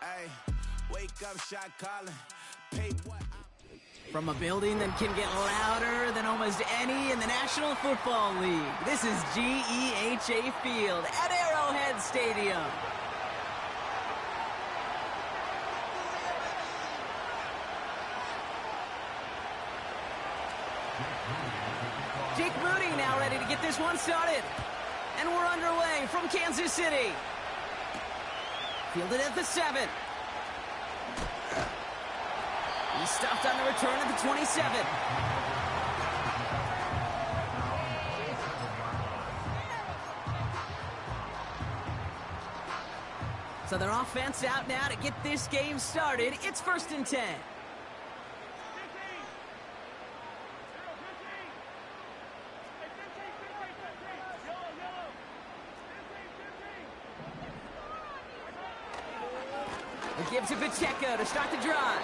Hey, wake up, shot calling. Pay what? From a building that can get louder than almost any in the National Football League, this is GEHA Field at Arrowhead Stadium. Jake Moody now ready to get this one started. And we're underway from Kansas City. Fielded at the 7. He's stopped on the return at the 27. So their offense out now to get this game started. It's 1st and 10. He gives it Pacheco to start the drive.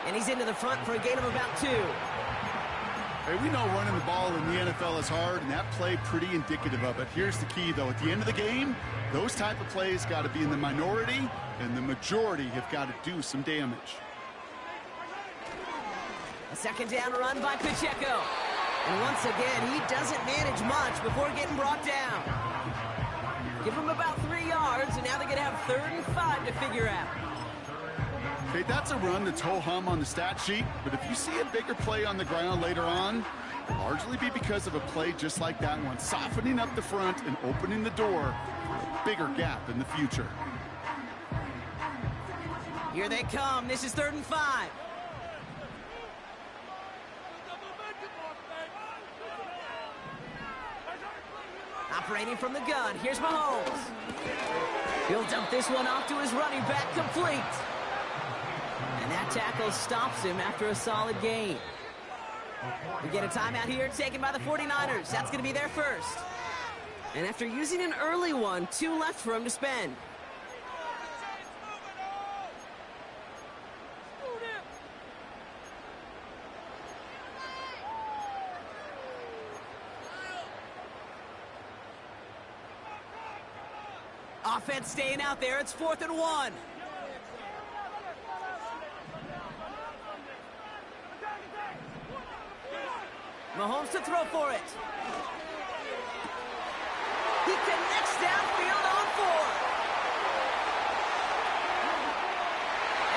And he's into the front for a gain of about 2. Hey, we know running the ball in the NFL is hard, and that play pretty indicative of it. Here's the key, though. At the end of the game, those type of plays got to be in the minority, and the majority have got to do some damage. A 2nd down run by Pacheco. And once again, he doesn't manage much before getting brought down. Give him about 3 yards, and now they're going to have 3rd and 5 to figure out. Okay, that's a run that's ho-hum on the stat sheet, but if you see a bigger play on the ground later on, it'll largely be because of a play just like that one, softening up the front and opening the door for a bigger gap in the future. Here they come. This is 3rd and 5. Operating from the gun, here's Mahomes. He'll dump this one off to his running back, complete. And that tackle stops him after a solid gain. We get a timeout here taken by the 49ers. That's going to be their first. And after using an early one, 2 left for him to spend. Offense staying out there. It's 4th and 1. Mahomes to throw for it. He connects downfield on 4.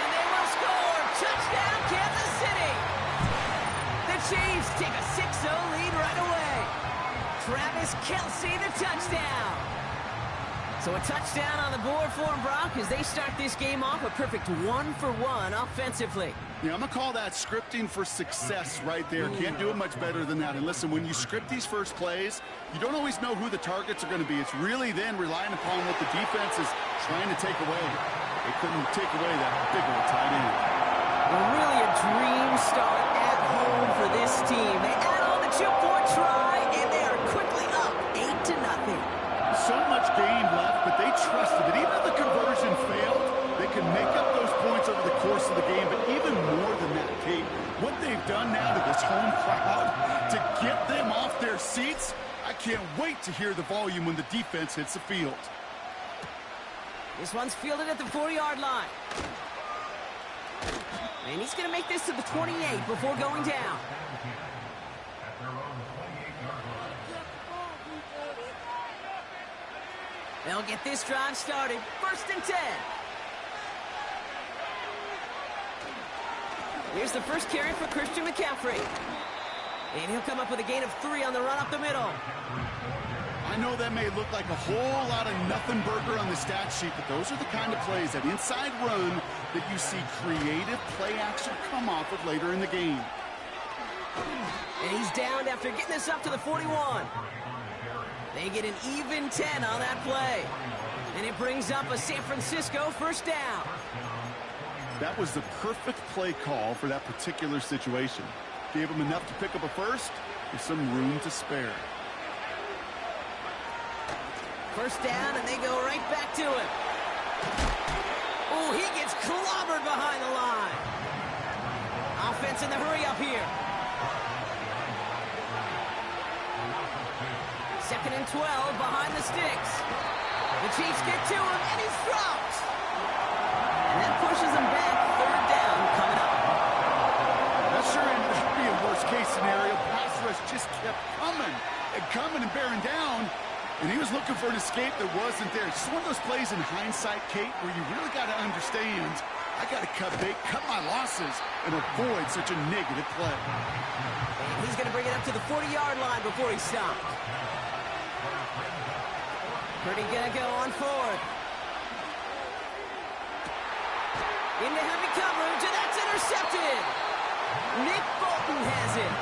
And they will score. Touchdown, Kansas City. The Chiefs take a 6-0 lead right away. Travis Kelce, the touchdown. So a touchdown on the board for them, Brock, as they start this game off a perfect 1-for-1 offensively. Yeah, I'm going to call that scripting for success right there. Can't do it much better than that. And listen, when you script these first plays, you don't always know who the targets are going to be. It's really then relying upon what the defense is trying to take away. They couldn't take away that big old tight end. Well, really a dream start at home for this team. They add on the 2-point try, and they are quickly up 8-0. So much game left, but they trusted it. Even if the conversion failed, they can make up those points over the course of the game. But even more than that, Kate, what they've done now to this home crowd to get them off their seats, I can't wait to hear the volume when the defense hits the field. This one's fielded at the 40-yard line. And he's going to make this to the 28 before going down. They'll get this drive started. 1st and 10. Here's the first carry for Christian McCaffrey. And he'll come up with a gain of 3 on the run up the middle. I know that may look like a whole lot of nothing burger on the stat sheet, but those are the kind of plays, that inside run, that you see creative play action come off of later in the game. And he's downed after getting this up to the 41. They get an even 10 on that play. And it brings up a San Francisco 1st down. That was the perfect play call for that particular situation. Gave them enough to pick up a first with some room to spare. 1st down, and they go right back to it. Oh, he gets clobbered behind the line. Offense in the hurry up here. 2nd and 12 behind the sticks. The Chiefs get to him, and he's dropped. And that pushes them back. Third down coming up. That sure ended up being worst-case scenario. Pass rush just kept coming and bearing down. And he was looking for an escape that wasn't there. It's just one of those plays in hindsight, Kate, where you really got to understand, I got to cut my losses, and avoid such a negative play. And he's going to bring it up to the 40-yard line before he stopped. Purdy going to go on forward. Into heavy coverage, and that's intercepted. Nick Bolton has it.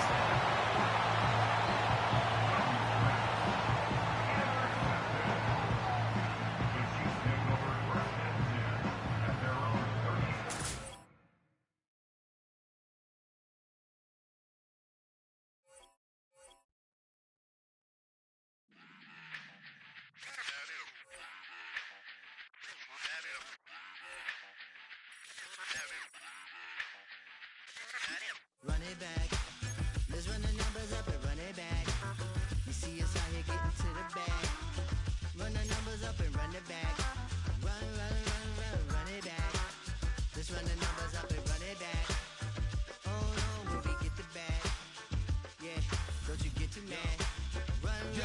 Run it back. Let's run the numbers up and run it back. You see us out here getting to the bag. Run the numbers up and run it back. Run it back. Let's run the numbers up and run it back. Oh no, when we get the bag. Yeah, don't you get too mad. Run it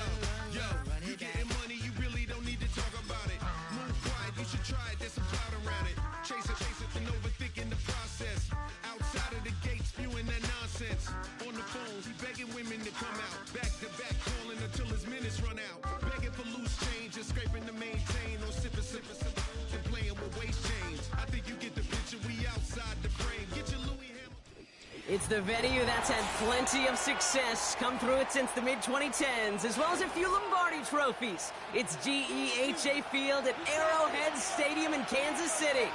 You back. getting money, you really don't need to talk about it. Move quiet, you should try it, there's some cloud around it. Chase it, and overthinking the process. Outside of the gate, spewing that nonsense. On the phone, he begging women to come out. Back to back, calling until his minutes run out. Begging for loose change, just scraping to maintain. No sipping, and playing with waist chains. I think you get the picture, we outside the frame. Get your Louis Hamilton. It's the venue that's had plenty of success, come through it since the mid-2010s, as well as a few Lombardi trophies. It's GEHA Field at Arrowhead Stadium in Kansas City.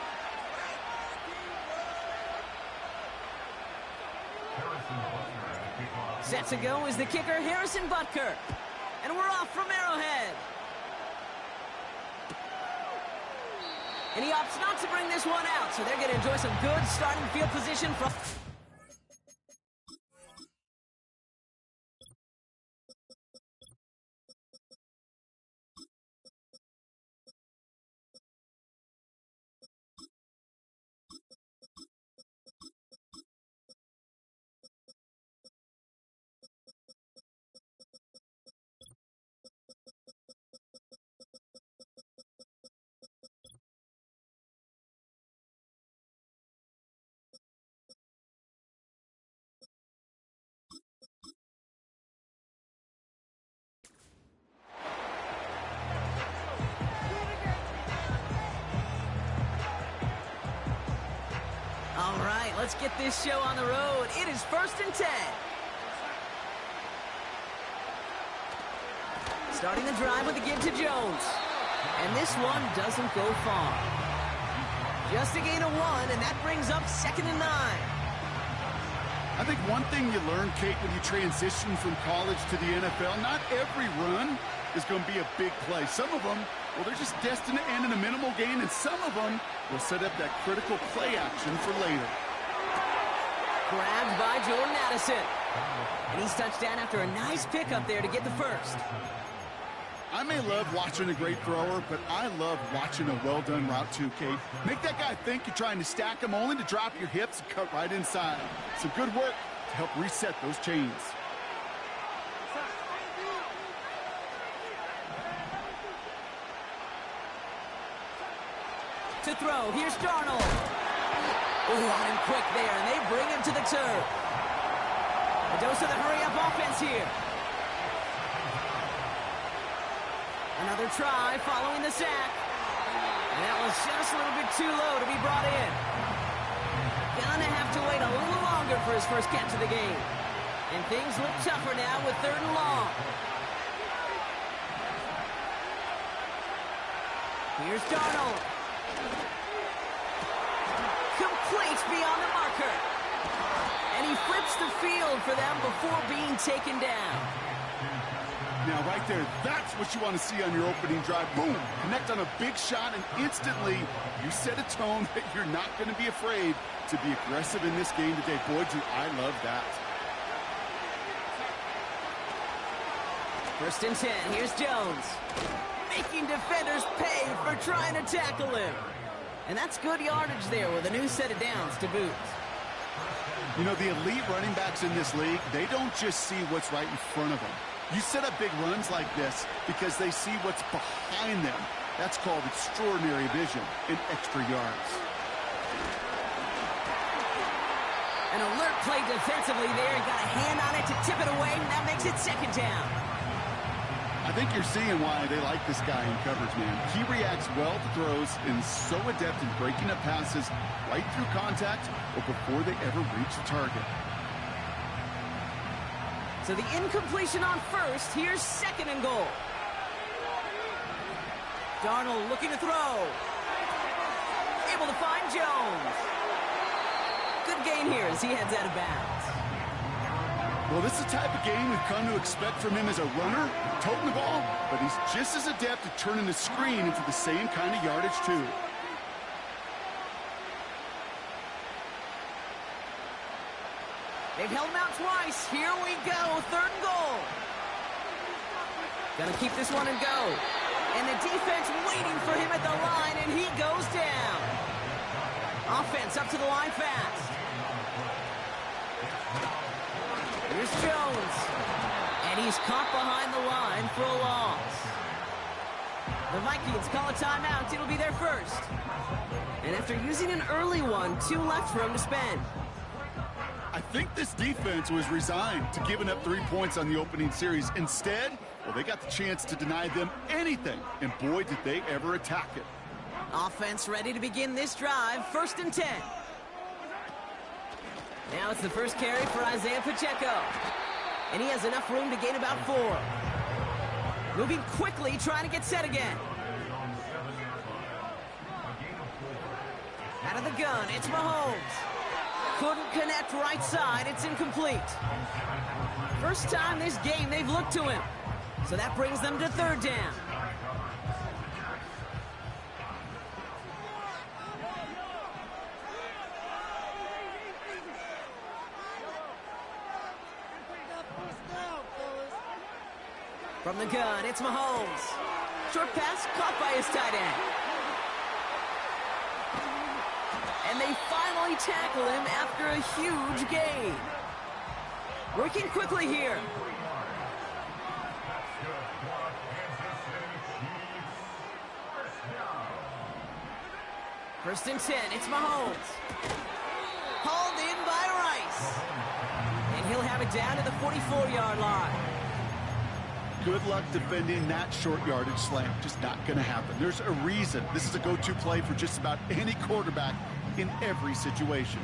Set to go is the kicker, Harrison Butker. And we're off from Arrowhead. And he opts not to bring this one out, so they're going to enjoy some good starting field position from... All right, let's get this show on the road. It is 1st and 10. Starting the drive with a give to Jones. And this one doesn't go far. Just a gain of 1, and that brings up 2nd and 9. I think one thing you learn, Kate, when you transition from college to the NFL, not every run is going to be a big play. Some of them, well, they're just destined to end in a minimal gain, and some of them will set up that critical play action for later. Grabbed by Jordan Addison. And he's touched down after a nice pickup there to get the first. I may love watching a great thrower, but I love watching a well-done route too, Kate. Make that guy think you're trying to stack him only to drop your hips and cut right inside. Some good work to help reset those chains. To throw, here's Darnold. Oh, on him quick there, and they bring him to the turf. A dose of the hurry-up offense here. Another try following the sack. And that was just a little bit too low to be brought in. Gonna have to wait a little longer for his first catch of the game. And things look tougher now with 3rd and long. Here's Darnold. Complete beyond the marker. And he flips the field for them before being taken down. Now, right there, that's what you want to see on your opening drive. Boom! Connect on a big shot, and instantly you set a tone that you're not going to be afraid to be aggressive in this game today. Boy, do I love that. 1st and 10, here's Jones. Making defenders pay for trying to tackle him. And that's good yardage there with a new set of downs to boot. You know, the elite running backs in this league, they don't just see what's right in front of them. You set up big runs like this because they see what's behind them. That's called extraordinary vision and extra yards. An alert play defensively there. Got a hand on it to tip it away, and that makes it second down. I think you're seeing why they like this guy in coverage, man. He reacts well to throws and is so adept in breaking up passes right through contact or before they ever reach the target. So the incompletion on first. Here's second and goal. Darnold looking to throw. Able to find Jones. Good gain here as he heads out of bounds. Well, this is the type of game we've come to expect from him as a runner, toting the ball, but he's just as adept at turning the screen into the same kind of yardage, too. They've held him out twice. Here we go. Third and goal. Gonna keep this one and go. And the defense waiting for him at the line, and he goes down. Offense up to the line fast. Here's Jones. And he's caught behind the line for a loss. The Vikings call a timeout. It'll be their first. And after using an early one, 2 left for him to spend. I think this defense was resigned to giving up 3 points on the opening series. Instead, well, they got the chance to deny them anything, and boy, did they ever attack it. Offense ready to begin this drive. 1st and 10. Now it's the first carry for Isaiah Pacheco. And he has enough room to gain about 4. Moving quickly, trying to get set again. Out of the gun, it's Mahomes. Couldn't connect right side. It's incomplete. First time this game they've looked to him. So that brings them to 3rd down. From the gun, it's Mahomes. Short pass caught by his tight end. And they finally tackle him after a huge gain. Working quickly here. First and 10, it's Mahomes. Hauled in by Rice. And he'll have it down to the 44-yard line. Good luck defending that short yardage slant. Just not going to happen. There's a reason this is a go-to play for just about any quarterback in every situation.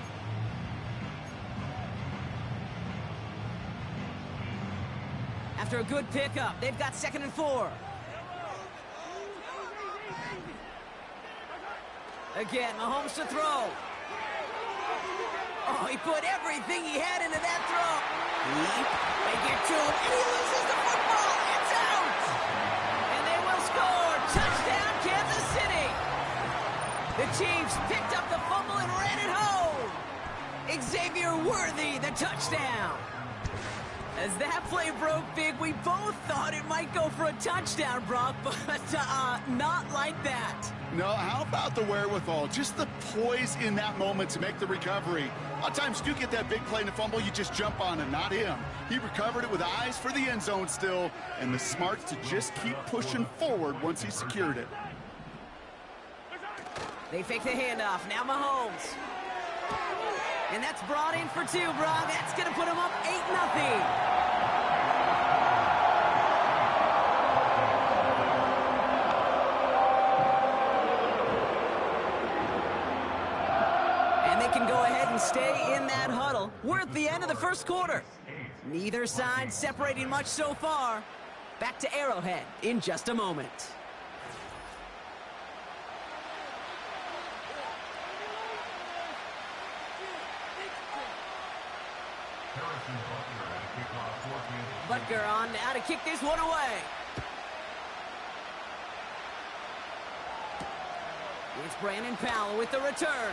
After a good pickup, they've got 2nd and 4. Again, Mahomes to throw. Oh, he put everything he had into that throw. Leap, they get to him, and he loses the football. It's out! And they will score. Touchdown, Kansas City. The Chiefs picked up the fumble and ran it home. Xavier Worthy, the touchdown. As that play broke big, we both thought it might go for a touchdown, Brock, but not like that. No, how about the wherewithal? Just the poise in that moment to make the recovery. A lot of times you get that big play in the fumble, you just jump on it, not him. He recovered it with eyes for the end zone still, and the smarts to just keep pushing forward once he secured it. They fake the handoff. Now Mahomes. And that's brought in for 2, Brock. That's going to put him up 8-0. Can go ahead and stay in that huddle. We're at the end of the first quarter. Neither side separating much so far. Back to Arrowhead in just a moment. Butker on now to kick this one away. It's Brandon Powell with the return.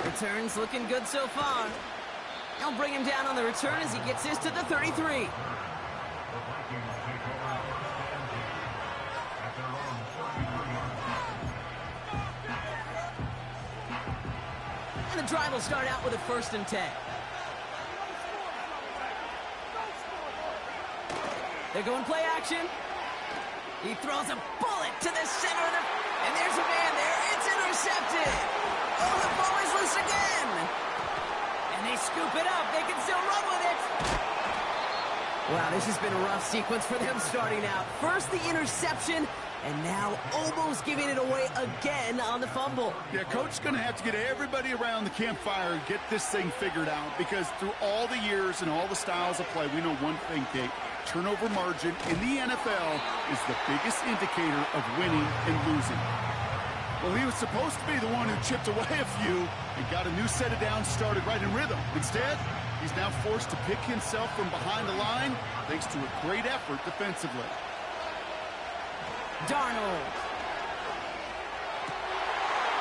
Return's looking good so far. They'll bring him down on the return as he gets this to the 33. And the drive will start out with a 1st and 10. They're going play action. He throws a bullet to the center of the... And there's a man there. It's intercepted. Oh, the ball is loose again. And they scoop it up. They can still run with it. Wow, this has been a rough sequence for them starting out. First the interception, and now almost giving it away again on the fumble. Yeah, Coach is going to have to get everybody around the campfire and get this thing figured out, because through all the years and all the styles of play, we know one thing, Kate. Turnover margin in the NFL is the biggest indicator of winning and losing. Well, he was supposed to be the one who chipped away a few and got a new set of downs started right in rhythm. Instead, he's now forced to pick himself from behind the line thanks to a great effort defensively. Darnold.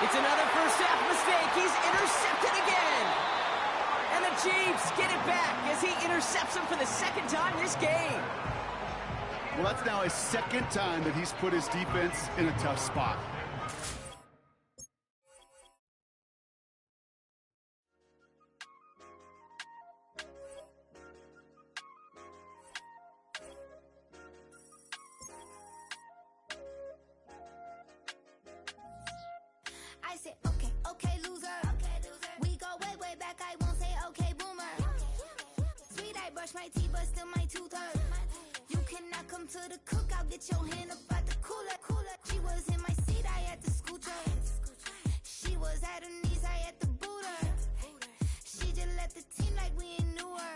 It's another first half mistake. He's intercepted again. And the Chiefs get it back as he intercepts him for the 2nd time this game. Well, that's now his 2nd time that he's put his defense in a tough spot. I said, okay, okay, loser. We go way, way back. I won't say, okay, boomer. Sweet, I brush my teeth, but still my tooth hurt. You cannot come to the cookout. Get your hand up out the cooler. She was in my seat. I had to scoot her. She was at her knees. I had to boot her. She just let the team like we ain't knew her.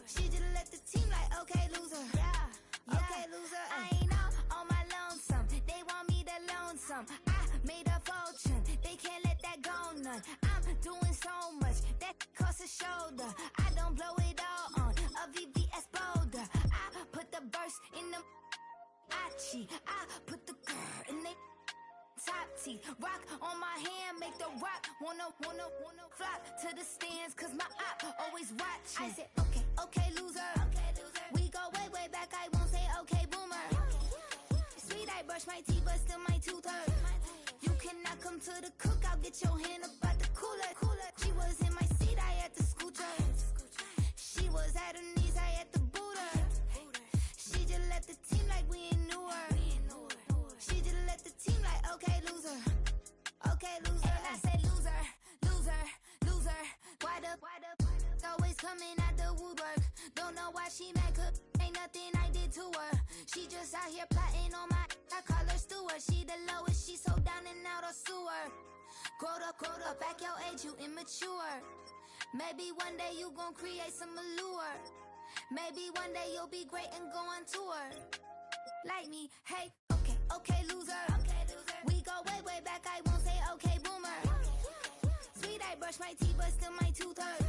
She just let the team like, okay, loser. Okay, loser. I ain't out on my lonesome. They want me to loan some. Made a fortune, they can't let that go none. I'm doing so much, that costs a shoulder. I don't blow it all on a VVS boulder. I put the verse in the Achi. I put the girl in the top T. Rock on my hand, make the rock wanna flop to the stands, cause my op always watching. I said, okay, okay, loser. We go way, way back, I won't say okay, boomer. Sweet, I brush my teeth, but still my tooth hurt. You cannot come to the cookout, get your hand up out the cooler. She was in my seat, I had to scoot her. She was at her knees, I had to boot her. She just let the team like we ain't knew her. She just let the team like, okay, loser. Okay, loser. And I said, loser, loser, loser. Why the always coming out the woodwork? Don't know why she mad, cause ain't nothing I did to her. She just out here plotting on my, I call her steward. She the lowest, she so down and out of sewer. Growed up, back your age, you immature. Maybe one day you gon' create some allure. Maybe one day you'll be great and go on tour. Like me, hey, okay, okay, loser. We go way, way back, I won't say okay, boomer. Sweet, I brush my teeth, but still my tooth hurt.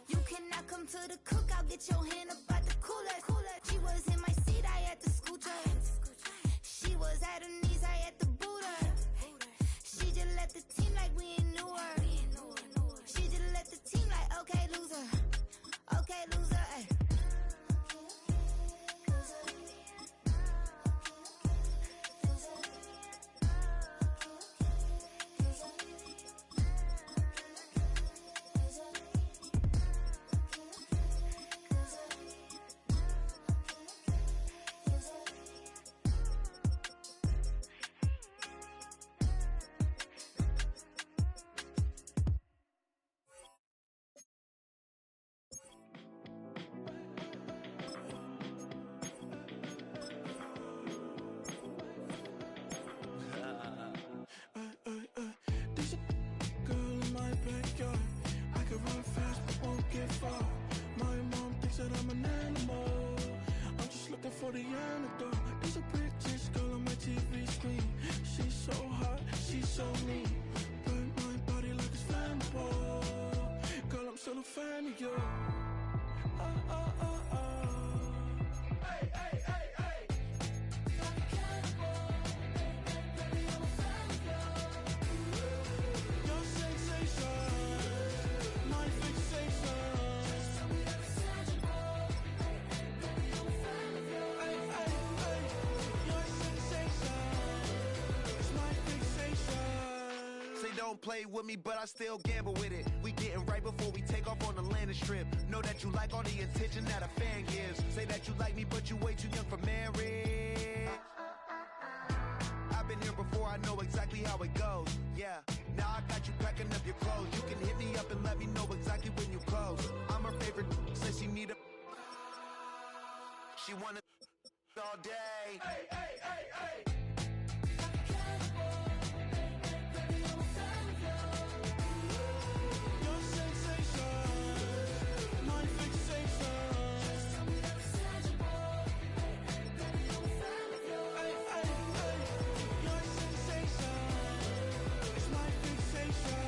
You cannot come to the cookout, get your hand up out the cooler. She was in my seat, I had to scoot her. She was at her knees, I had to boot her. She just let the team like we ain't knew her. She just let the team like, okay, loser. Okay, loser, ay. For the antidote, there's a British girl on my TV screen. She's so hot, she's so mean. Burn my body like it's flammable. Girl, I'm still a fan of you. Hey, hey, hey, hey. Like a cannibal. Baby, I'm a fan of you. Your sensation, my fixation. Just tell me that it's tangible. Baby, I'm a fan of you. Say don't don't play with me, but I still gamble with it. We getting right before we take off on the landing strip. Know that you like all the attention that a fan gives. Say that you like me, but you way too young for marriage. I've been here before, I know exactly how it goes. Yeah, now I got you packing up your clothes. You can hit me up and let me know exactly when you close. I'm her favorite, says she need a... She wanna all day. Hey, hey, hey, hey. Your sensation, my fixation. Just tell me that it's tangible. Hey, hey, hey. Your sensation is my fixation.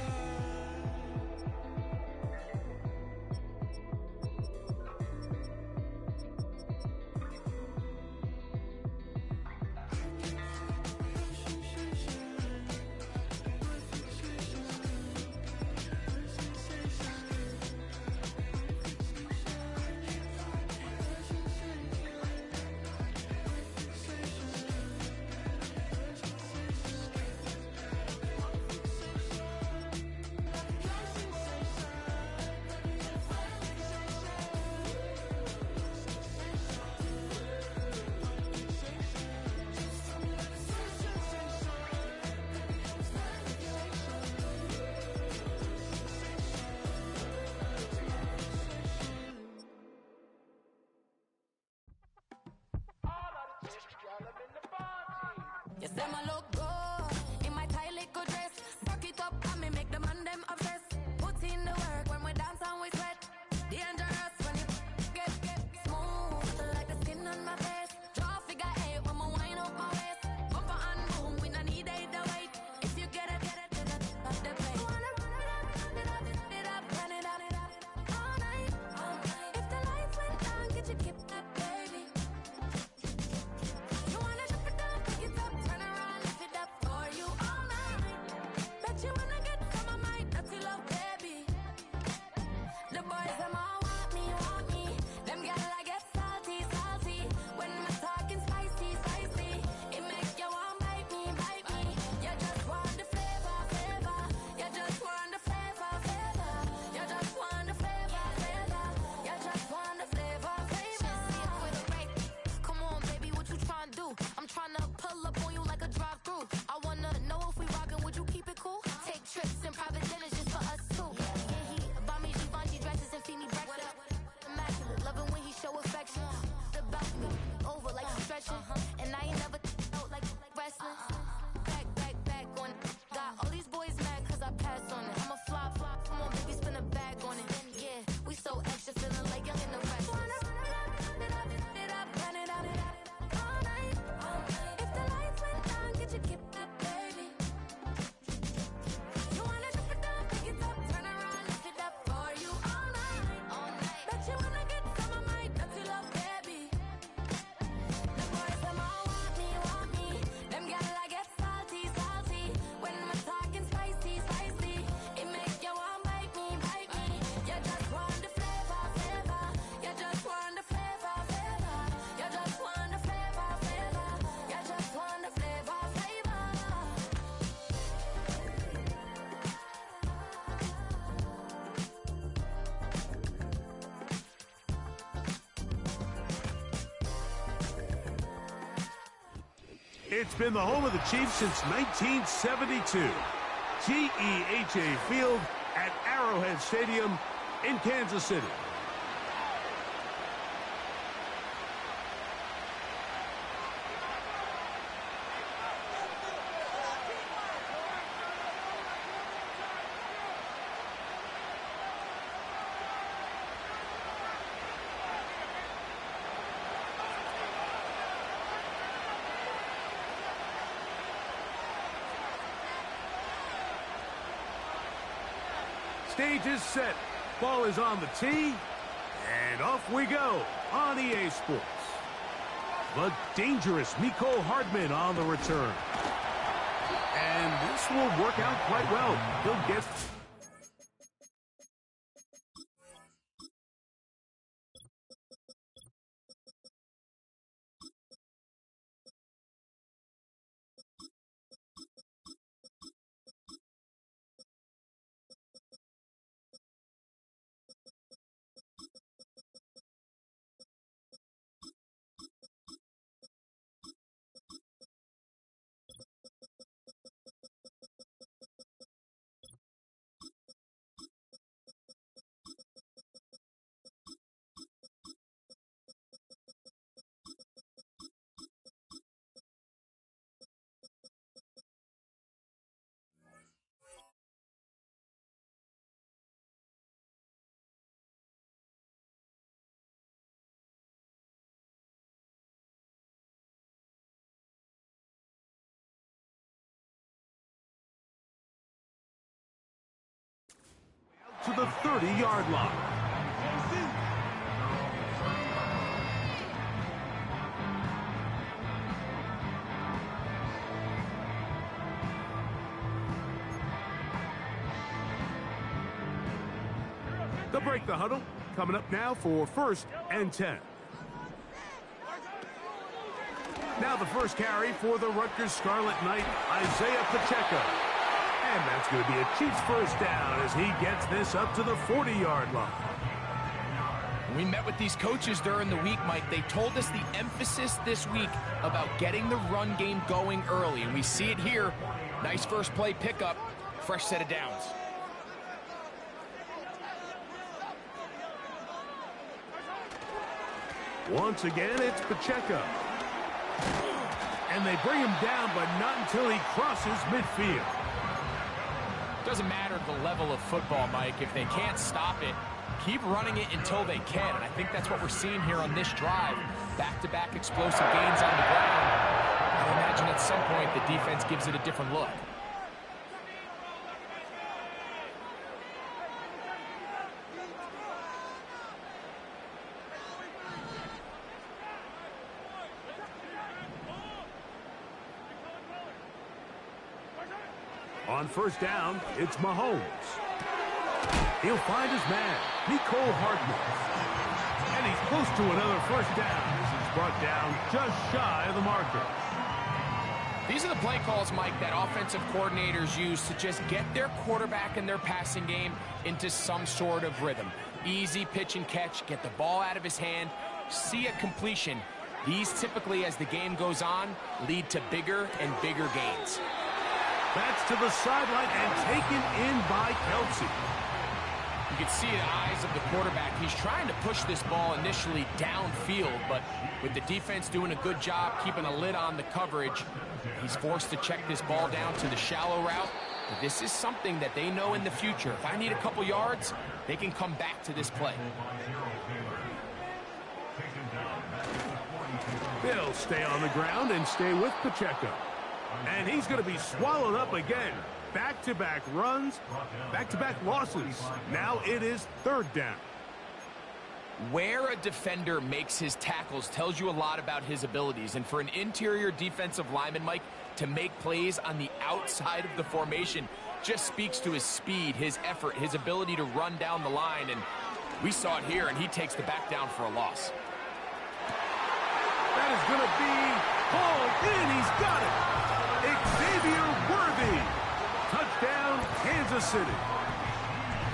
You say my look good in my tight little dress. Rock it up and me make the man them obsessed. Put in the work when we dance and we sweat. Dangerous when you get smooth like the skin on my face. Draw figure eight when we wind up my waist. Bumper and boom, we no need either wait. If you get it, off the plate. You wanna run it up, run it up, all night. If the lights went down, get your kip up, baby. You wanna drop it down, pick it up, turn around, lift it up for you all night. Bet you wanna get some of my dirty love, baby. The boys them all want me. Them gyal I get salty. When I'm talking spicy. It make you want bite me. You just want the flavor. You just want the flavor. You just want the flavor. You just want the flavor. With a right. Come on, baby, what you tryna do? I'm tryna pull up on you like a drive-through. I wanna know if we rockin', would you keep it cool? Take trips and private dinners just for us two. Yeah, he buy me Givenchy dresses and feed me breakfast. Immaculate, loving when he show affection. About me, over like I'm stretching. And I ain't never out like wrestling. Back on it. Got all these boys mad cause I passed on it. I'm a flop. Come on, baby, spin a bag on it. Yeah, we so extra, feeling like young and the rest. Run it up, all night. If the lights went down, get your kip up, baby. You wanna drop it down, pick it up, turn around, lift it up for you all night. Bet you wanna get some of my dirty love, baby. The boys them all want me. Them gyal I get salty. When I'm talking spicy. It make you want bite me. You just want the flavor. You just want the flavor. You just want the flavor. You just want the flavor. It's been the home of the Chiefs since 1972. GEHA Field at Arrowhead Stadium in Kansas City. Stage is set. Ball is on the tee. And off we go on EA Sports. The dangerous Miko Hardman on the return. And this will work out quite well. He'll get... to the 30-yard line. They'll break the huddle. Coming up now for 1st and 10. Now the first carry for the Rutgers Scarlet Knight, Isaiah Pacheco. And that's going to be a Chiefs first down as he gets this up to the 40-yard line. We met with these coaches during the week, Mike. They told us the emphasis this week about getting the run game going early. And we see it here. Nice first play pickup, fresh set of downs. Once again, it's Pacheco. And they bring him down, but not until he crosses midfield. Doesn't matter the level of football, Mike. If they can't stop it, keep running it until they can. And I think that's what we're seeing here on this drive. Back-to-back explosive gains on the ground. I imagine at some point the defense gives it a different look. On first down, it's Mahomes. He'll find his man, Mecole Hardman. And he's close to another first down as he's brought down just shy of the marker. These are the play calls, Mike, that offensive coordinators use to just get their quarterback and their passing game into some sort of rhythm. Easy pitch and catch, get the ball out of his hand, see a completion. These typically, as the game goes on, lead to bigger and bigger gains. That's to the sideline and taken in by Kelsey. You can see the eyes of the quarterback. He's trying to push this ball initially downfield, but with the defense doing a good job keeping a lid on the coverage, he's forced to check this ball down to the shallow route. But this is something that they know in the future. If I need a couple yards, they can come back to this play. They'll stay on the ground and stay with Pacheco. And he's going to be swallowed up again. Back-to-back runs, back-to-back losses. Now it is 3rd down. Where a defender makes his tackles tells you a lot about his abilities. And for an interior defensive lineman, Mike, to make plays on the outside of the formation just speaks to his speed, his effort, his ability to run down the line. And we saw it here, and he takes the back down for a loss. That is going to be hauled in. He's got it. Xavier Worthy. Touchdown, Kansas City.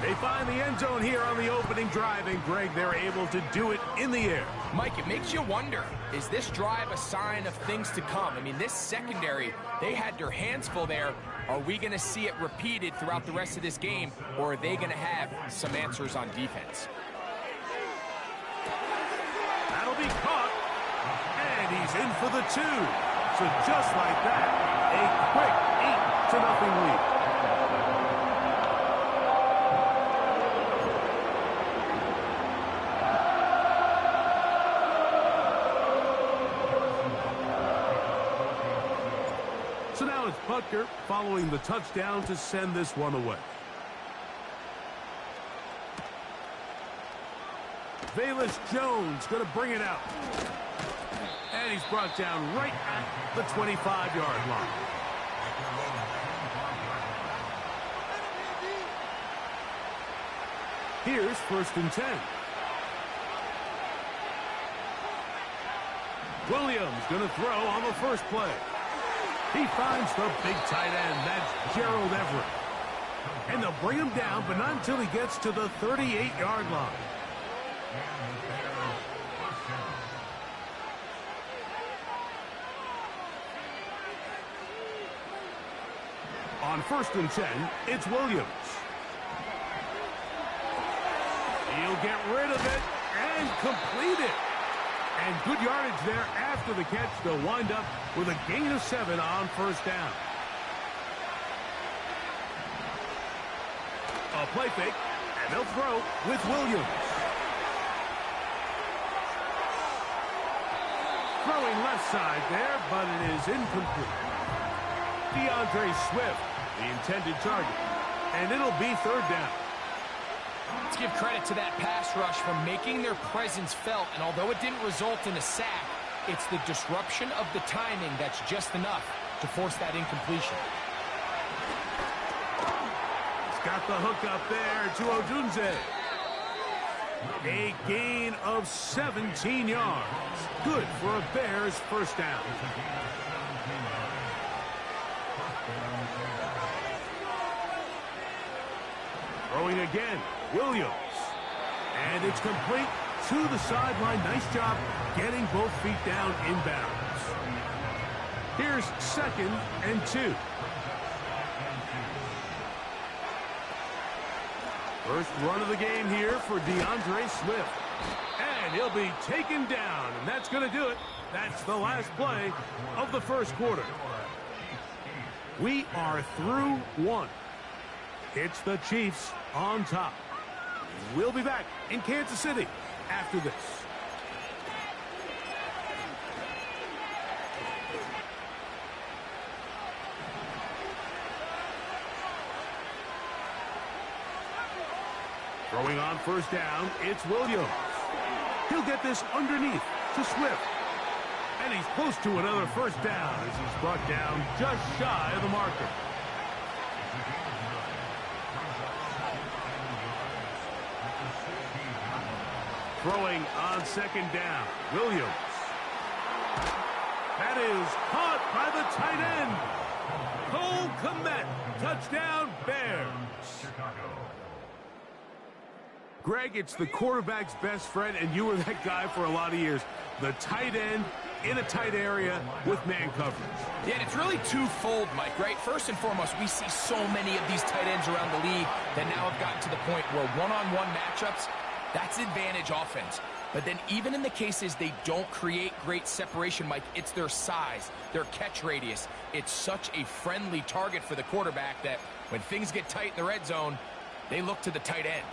They find the end zone here on the opening drive, and Greg, they're able to do it in the air. Mike, it makes you wonder, is this drive a sign of things to come? I mean, this secondary, they had their hands full there. Are we going to see it repeated throughout the rest of this game, or are they going to have some answers on defense? That'll be caught, and he's in for the 2. So just like that, a quick 8-0 lead. So now it's Butker following the touchdown to send this one away. Velus Jones going to bring it out. And he's brought down right at the 25-yard line. Here's 1st and 10. Williams going to throw on the first play. He finds the big tight end. That's Gerald Everett. And they'll bring him down, but not until he gets to the 38-yard line. On 1st and 10, it's Williams. He'll get rid of it and complete it. And good yardage there after the catch. They'll wind up with a gain of 7 on 1st down. A play fake, and they'll throw with Williams. Throwing left side there, but it is incomplete. DeAndre Swift, the intended target, and it'll be 3rd down. Let's give credit to that pass rush for making their presence felt, and although it didn't result in a sack, it's the disruption of the timing that's just enough to force that incompletion. He's got the hook up there to Odunze. A gain of 17 yards. Good for a Bears first down. Throwing again, Williams. And it's complete to the sideline. Nice job getting both feet down inbounds. Here's 2nd and 2. First run of the game here for DeAndre Swift. And he'll be taken down, and that's going to do it. That's the last play of the first quarter. We are through 1. It's the Chiefs on top. We'll be back in Kansas City after this. Throwing on first down, it's Williams. He'll get this underneath to Swift. And he's close to another first down as he's brought down just shy of the marker. Throwing on second down, Williams. That is caught by the tight end. Cole Kmet, touchdown Bears. Greg, it's the quarterback's best friend, and you were that guy for a lot of years. The tight end in a tight area with man coverage. Yeah, and it's really twofold, Mike, right? First and foremost, we see so many of these tight ends around the league that now have gotten to the point where one-on-one matchups, that's advantage offense. But then even in the cases they don't create great separation, Mike, it's their size, their catch radius. It's such a friendly target for the quarterback that when things get tight in the red zone, they look to the tight end.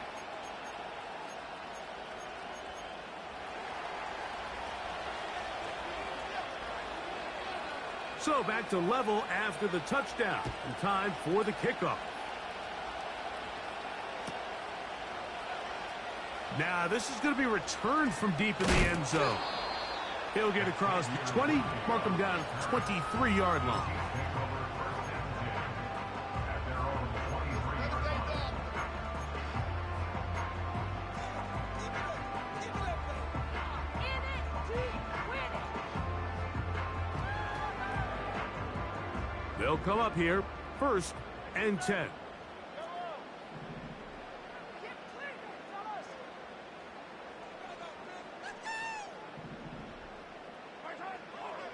So back to level after the touchdown. And time for the kickoff. Now this is going to be returned from deep in the end zone. He'll get across the 20, mark him down at the 23-yard line. They'll come up here, 1st and 10.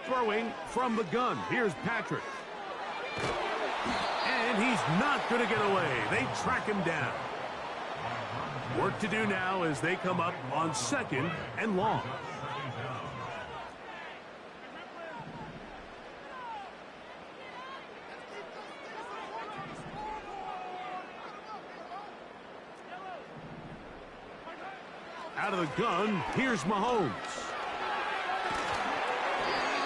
Throwing from the gun. Here's Patrick. And he's not going to get away. They track him down. Work to do now as they come up on 2nd and long. Out of the gun, here's Mahomes.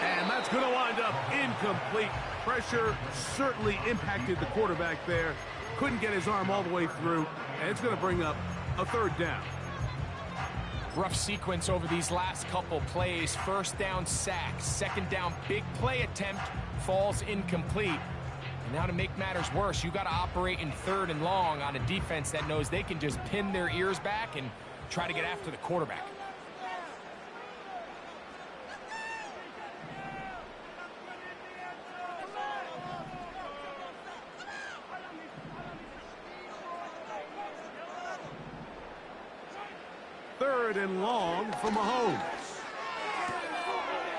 And that's going to wind up incomplete. Pressure certainly impacted the quarterback there. Couldn't get his arm all the way through, and it's going to bring up a 3rd down. Rough sequence over these last couple plays. 1st down sack, 2nd down big play attempt, falls incomplete. And now to make matters worse, you got to operate in 3rd and long on a defense that knows they can just pin their ears back and try to get after the quarterback. Third and long for Mahomes.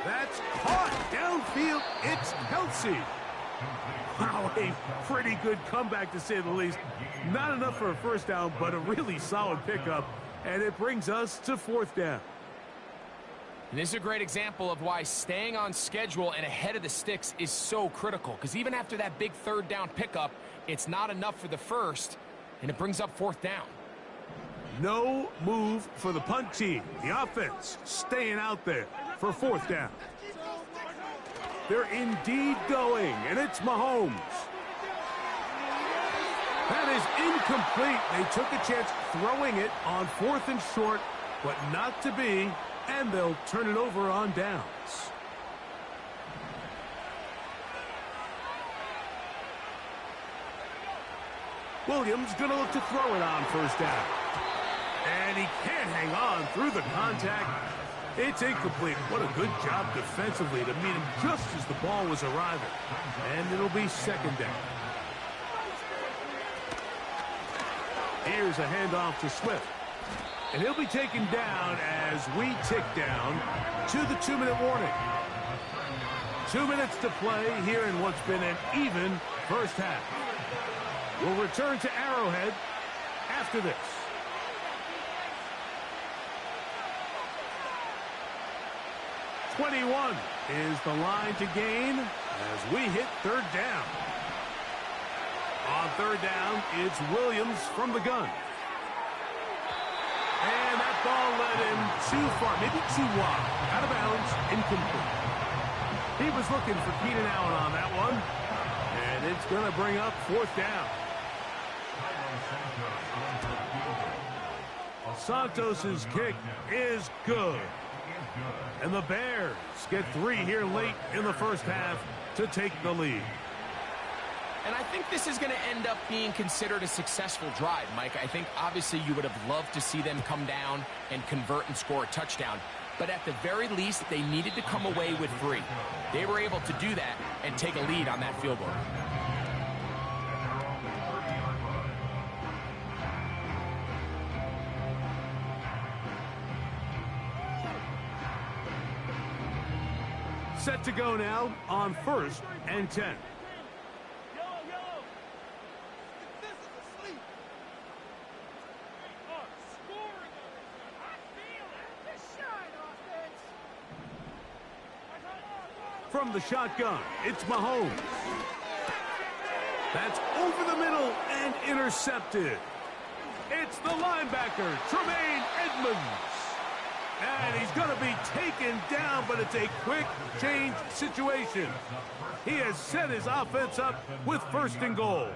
That's caught downfield. It's Kelsey. Wow, a pretty good comeback to say the least. Not enough for a first down, but a really solid pickup. And it brings us to 4th down. And this is a great example of why staying on schedule and ahead of the sticks is so critical. Because even after that big 3rd down pickup, it's not enough for the first, and it brings up 4th down. No move for the punt team. The offense staying out there for 4th down. They're indeed going, and it's Mahomes. That is incomplete. They took a chance throwing it on 4th and short, but not to be, and they'll turn it over on downs. Williams going to look to throw it on 1st down. And he can't hang on through the contact. It's incomplete. What a good job defensively to meet him just as the ball was arriving. And it'll be 2nd down. Here's a handoff to Swift. And he'll be taken down as we tick down to the 2-minute warning. 2 minutes to play here in what's been an even first half. We'll return to Arrowhead after this. .21 is the line to gain as we hit 3rd down. On 3rd down, it's Williams from the gun. And that ball led him too far, maybe too wide. Out of bounds, incomplete. He was looking for Keenan Allen on that one. And it's going to bring up 4th down. Santos's kick is good. And the Bears get 3 here late in the first half to take the lead. And I think this is going to end up being considered a successful drive, Mike. I think obviously you would have loved to see them come down and convert and score a touchdown. But at the very least, they needed to come away with 3. They were able to do that and take a lead on that field goal. Set to go now on 1st and 10. From the shotgun, it's Mahomes. That's over the middle and intercepted. It's the linebacker, Tremaine Edmonds. And he's going to be taken down, but it's a quick change situation. He has set his offense up with 1st and goal.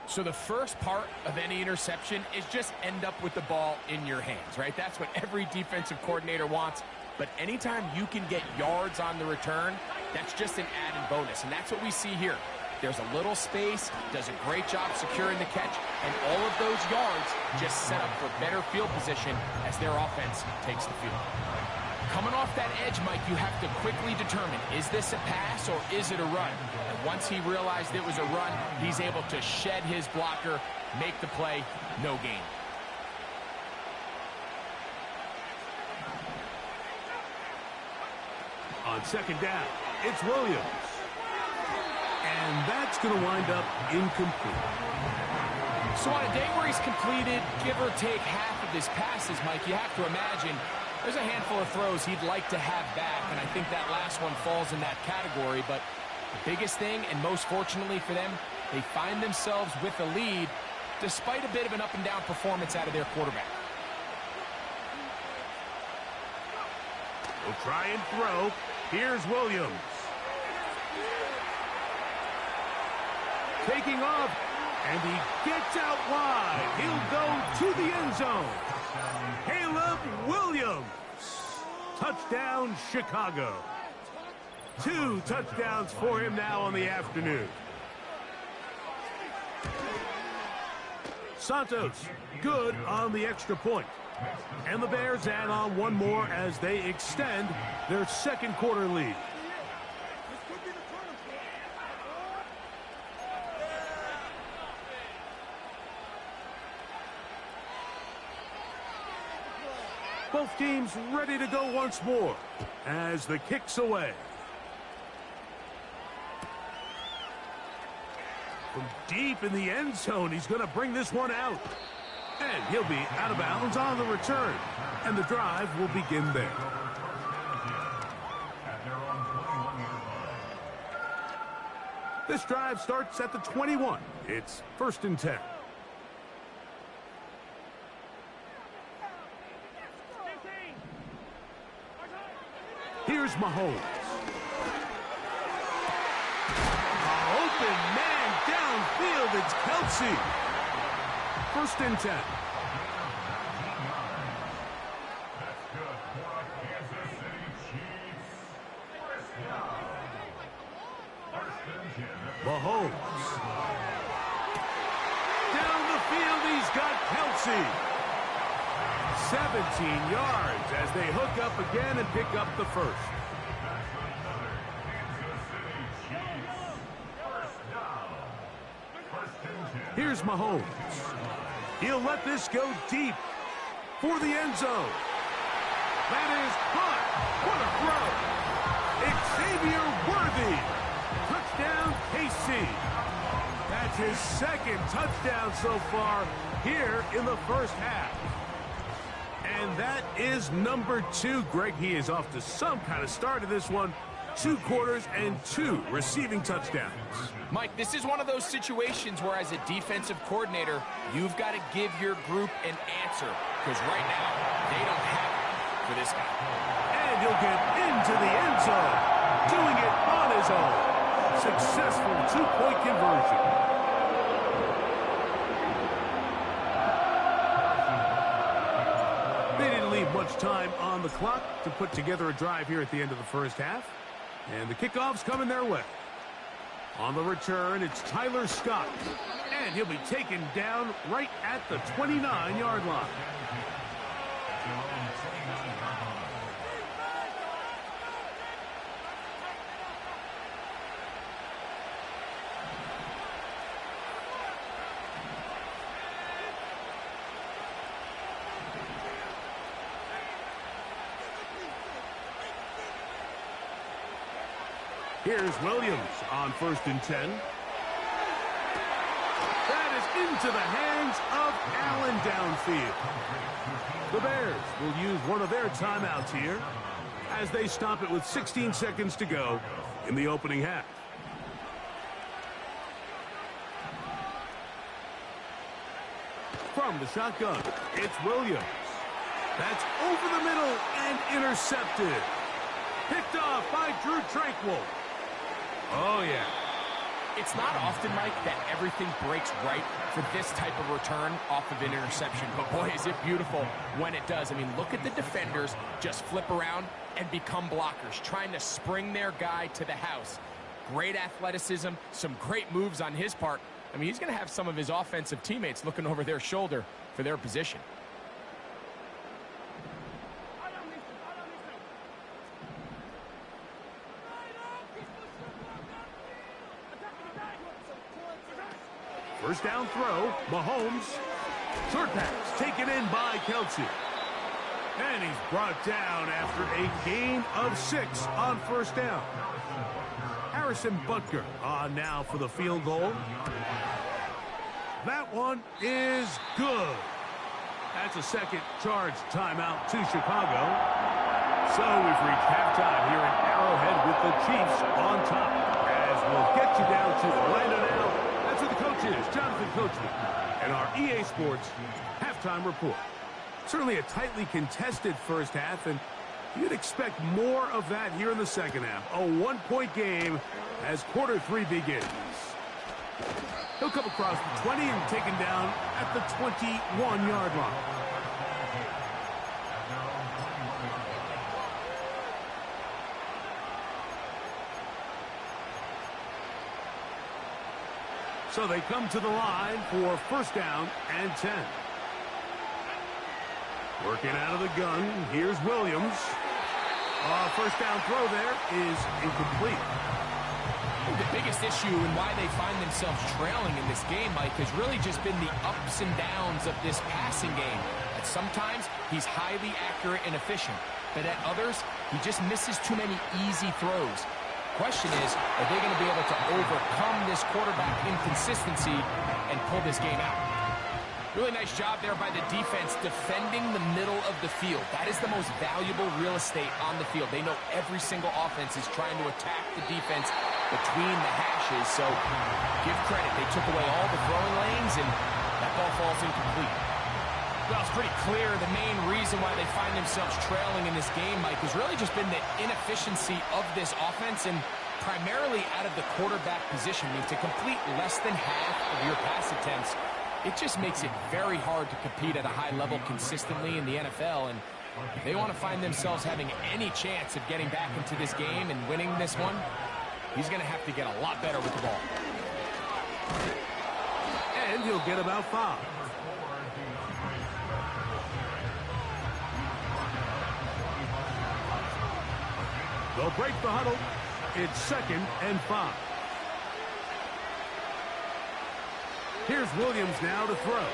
So the first part of any interception is just end up with the ball in your hands, right? That's what every defensive coordinator wants. But anytime you can get yards on the return, that's just an added bonus. And that's what we see here. There's a little space, does a great job securing the catch, and all of those yards just set up for better field position as their offense takes the field. Coming off that edge, Mike, you have to quickly determine, is this a pass or is it a run? And once he realized it was a run, he's able to shed his blocker, make the play, no gain. On 2nd down, it's Williams. And that's going to wind up incomplete. So on a day where he's completed, give or take half of his passes, Mike, you have to imagine there's a handful of throws he'd like to have back, and I think that last one falls in that category. But the biggest thing, and most fortunately for them, they find themselves with the lead despite a bit of an up-and-down performance out of their quarterback. We'll try and throw. Here's Williams. Taking off, and he gets out wide. He'll go to the end zone. Caleb Williams. Touchdown, Chicago. 2 touchdowns for him now on the afternoon. Santos, good on the extra point. And the Bears add on 1 more as they extend their 2nd quarter lead. Both teams ready to go once more as the kick's away. From deep in the end zone, he's going to bring this one out. And he'll be out of bounds on the return. And the drive will begin there. This drive starts at the 21. It's 1st and 10. Here's Mahomes. Open man field, it's Kelsey. 1st and 10. Mahomes. Down the field, he's got Kelsey. 17 yards as they hook up again and pick up the first. Here's Mahomes. He'll let this go deep for the end zone. That is caught. What a throw. Xavier Worthy. Touchdown, KC. That's his 2nd touchdown so far here in the first half. And that is number 2. Greg, he is off to some kind of start of this one. 2 quarters and 2 receiving touchdowns. Mike, this is one of those situations where as a defensive coordinator, you've got to give your group an answer. Because right now, they don't have it for this guy. And he'll get into the end zone. Doing it on his own. Successful 2-point conversion. They didn't leave much time on the clock to put together a drive here at the end of the first half. And the kickoff's coming their way. On the return, it's Tyler Scott. And he'll be taken down right at the 29-yard line. Here's Williams on 1st and 10. That is into the hands of Allen downfield. The Bears will use one of their timeouts here as they stop it with 16 seconds to go in the opening half. From the shotgun, it's Williams. That's over the middle and intercepted. Picked off by Drew Tranquill. Oh, yeah. It's not often, Mike, that everything breaks right for this type of return off of an interception. But, boy, is it beautiful when it does. I mean, look at the defenders just flip around and become blockers, trying to spring their guy to the house. Great athleticism, some great moves on his part. I mean, he's going to have some of his offensive teammates looking over their shoulder for their position. First down throw, Mahomes. Short pass taken in by Kelsey. And he's brought down after a gain of 6 on 1st down. Harrison Butker on now for the field goal. That one is good. That's a second charge timeout to Chicago. So we've reached halftime here in Arrowhead with the Chiefs on top. As we'll get you down to Orlando now. That's where the coach is, Jonathan Coachman, and our EA Sports halftime report. Certainly a tightly contested first half, and you'd expect more of that here in the second half. A 1-point game as quarter 3 begins. He'll come across the 20 and taken down at the 21-yard line. So they come to the line for 1st down and 10. Working out of the gun, here's Williams. First down throw there is incomplete. The biggest issue and why they find themselves trailing in this game, Mike, has really just been the ups and downs of this passing game. At sometimes, he's highly accurate and efficient, but at others, he just misses too many easy throws. Question is, are they going to be able to overcome this quarterback inconsistency and pull this game out? Really nice job there by the defense defending the middle of the field. That is the most valuable real estate on the field. They know every single offense is trying to attack the defense between the hashes. So give credit. They took away all the throwing lanes, and that ball falls incomplete. Well, it's pretty clear the main reason why they find themselves trailing in this game, Mike, has really just been the inefficiency of this offense and primarily out of the quarterback position. I mean, to complete less than half of your pass attempts, it just makes it very hard to compete at a high level consistently in the NFL. And if they want to find themselves having any chance of getting back into this game and winning this one, he's going to have to get a lot better with the ball. And he'll get about 5. They'll break the huddle. It's 2nd and 5. Here's Williams now to throw.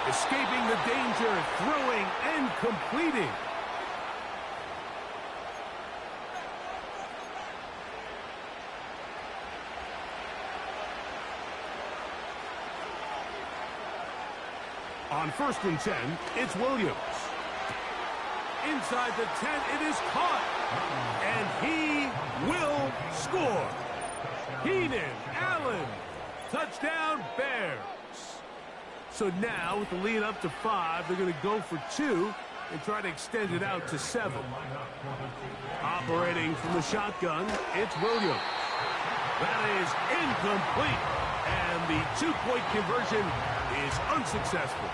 Escaping the danger, throwing and completing. On 1st and 10, it's Williams. Inside the 10, it is caught. And he will score. Keenan Allen. Touchdown, Bears. So now, with the lead up to 5, they're going to go for 2 and try to extend it out to 7. Operating from the shotgun, it's Williams. That is incomplete. And the 2-point conversion is unsuccessful.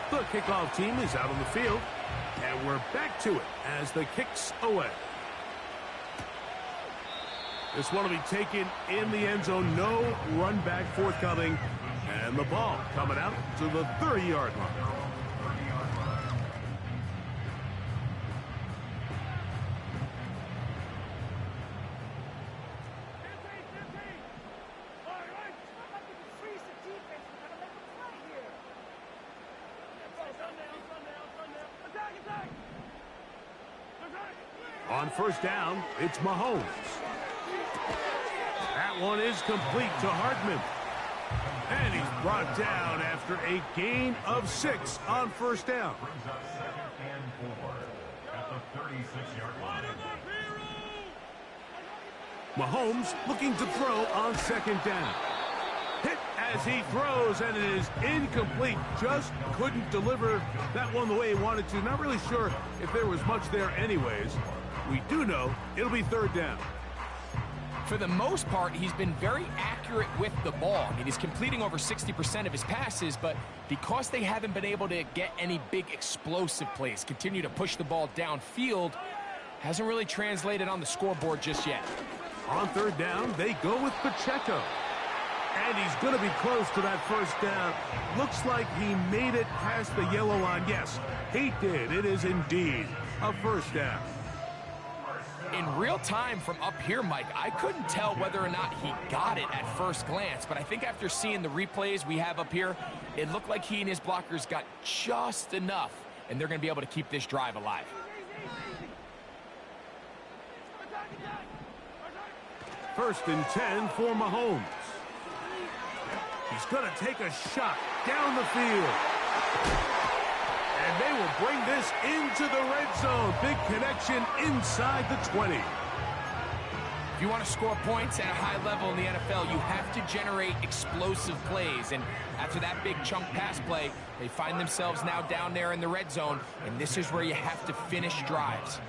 The kickoff team is out on the field, and we're back to it as the kick's away. This one will be taken in the end zone. No run back forthcoming, and the ball coming out to the 30-yard line. On 1st down, it's Mahomes. That one is complete to Hardman. And he's brought down after a gain of 6 on 1st down. Mahomes looking to throw on 2nd down. Hit as he throws, and it is incomplete. Just couldn't deliver that one the way he wanted to. Not really sure if there was much there anyways. We do know it'll be 3rd down. For the most part, he's been very accurate with the ball. I mean, he's completing over 60% of his passes, but because they haven't been able to get any big explosive plays, continue to push the ball downfield, hasn't really translated on the scoreboard just yet. On 3rd down, they go with Pacheco. And he's going to be close to that 1st down. Looks like he made it past the yellow line. Yes, he did. It is indeed a 1st down. In real time from up here, Mike, I couldn't tell whether or not he got it at first glance, but I think after seeing the replays we have up here, it looked like he and his blockers got just enough, and they're going to be able to keep this drive alive. 1st and 10 for Mahomes. He's going to take a shot down the field. And they will bring this into the red zone. Big connection inside the 20. If you want to score points at a high level in the NFL, you have to generate explosive plays. And after that big chunk pass play, they find themselves now down there in the red zone. And this is where you have to finish drives.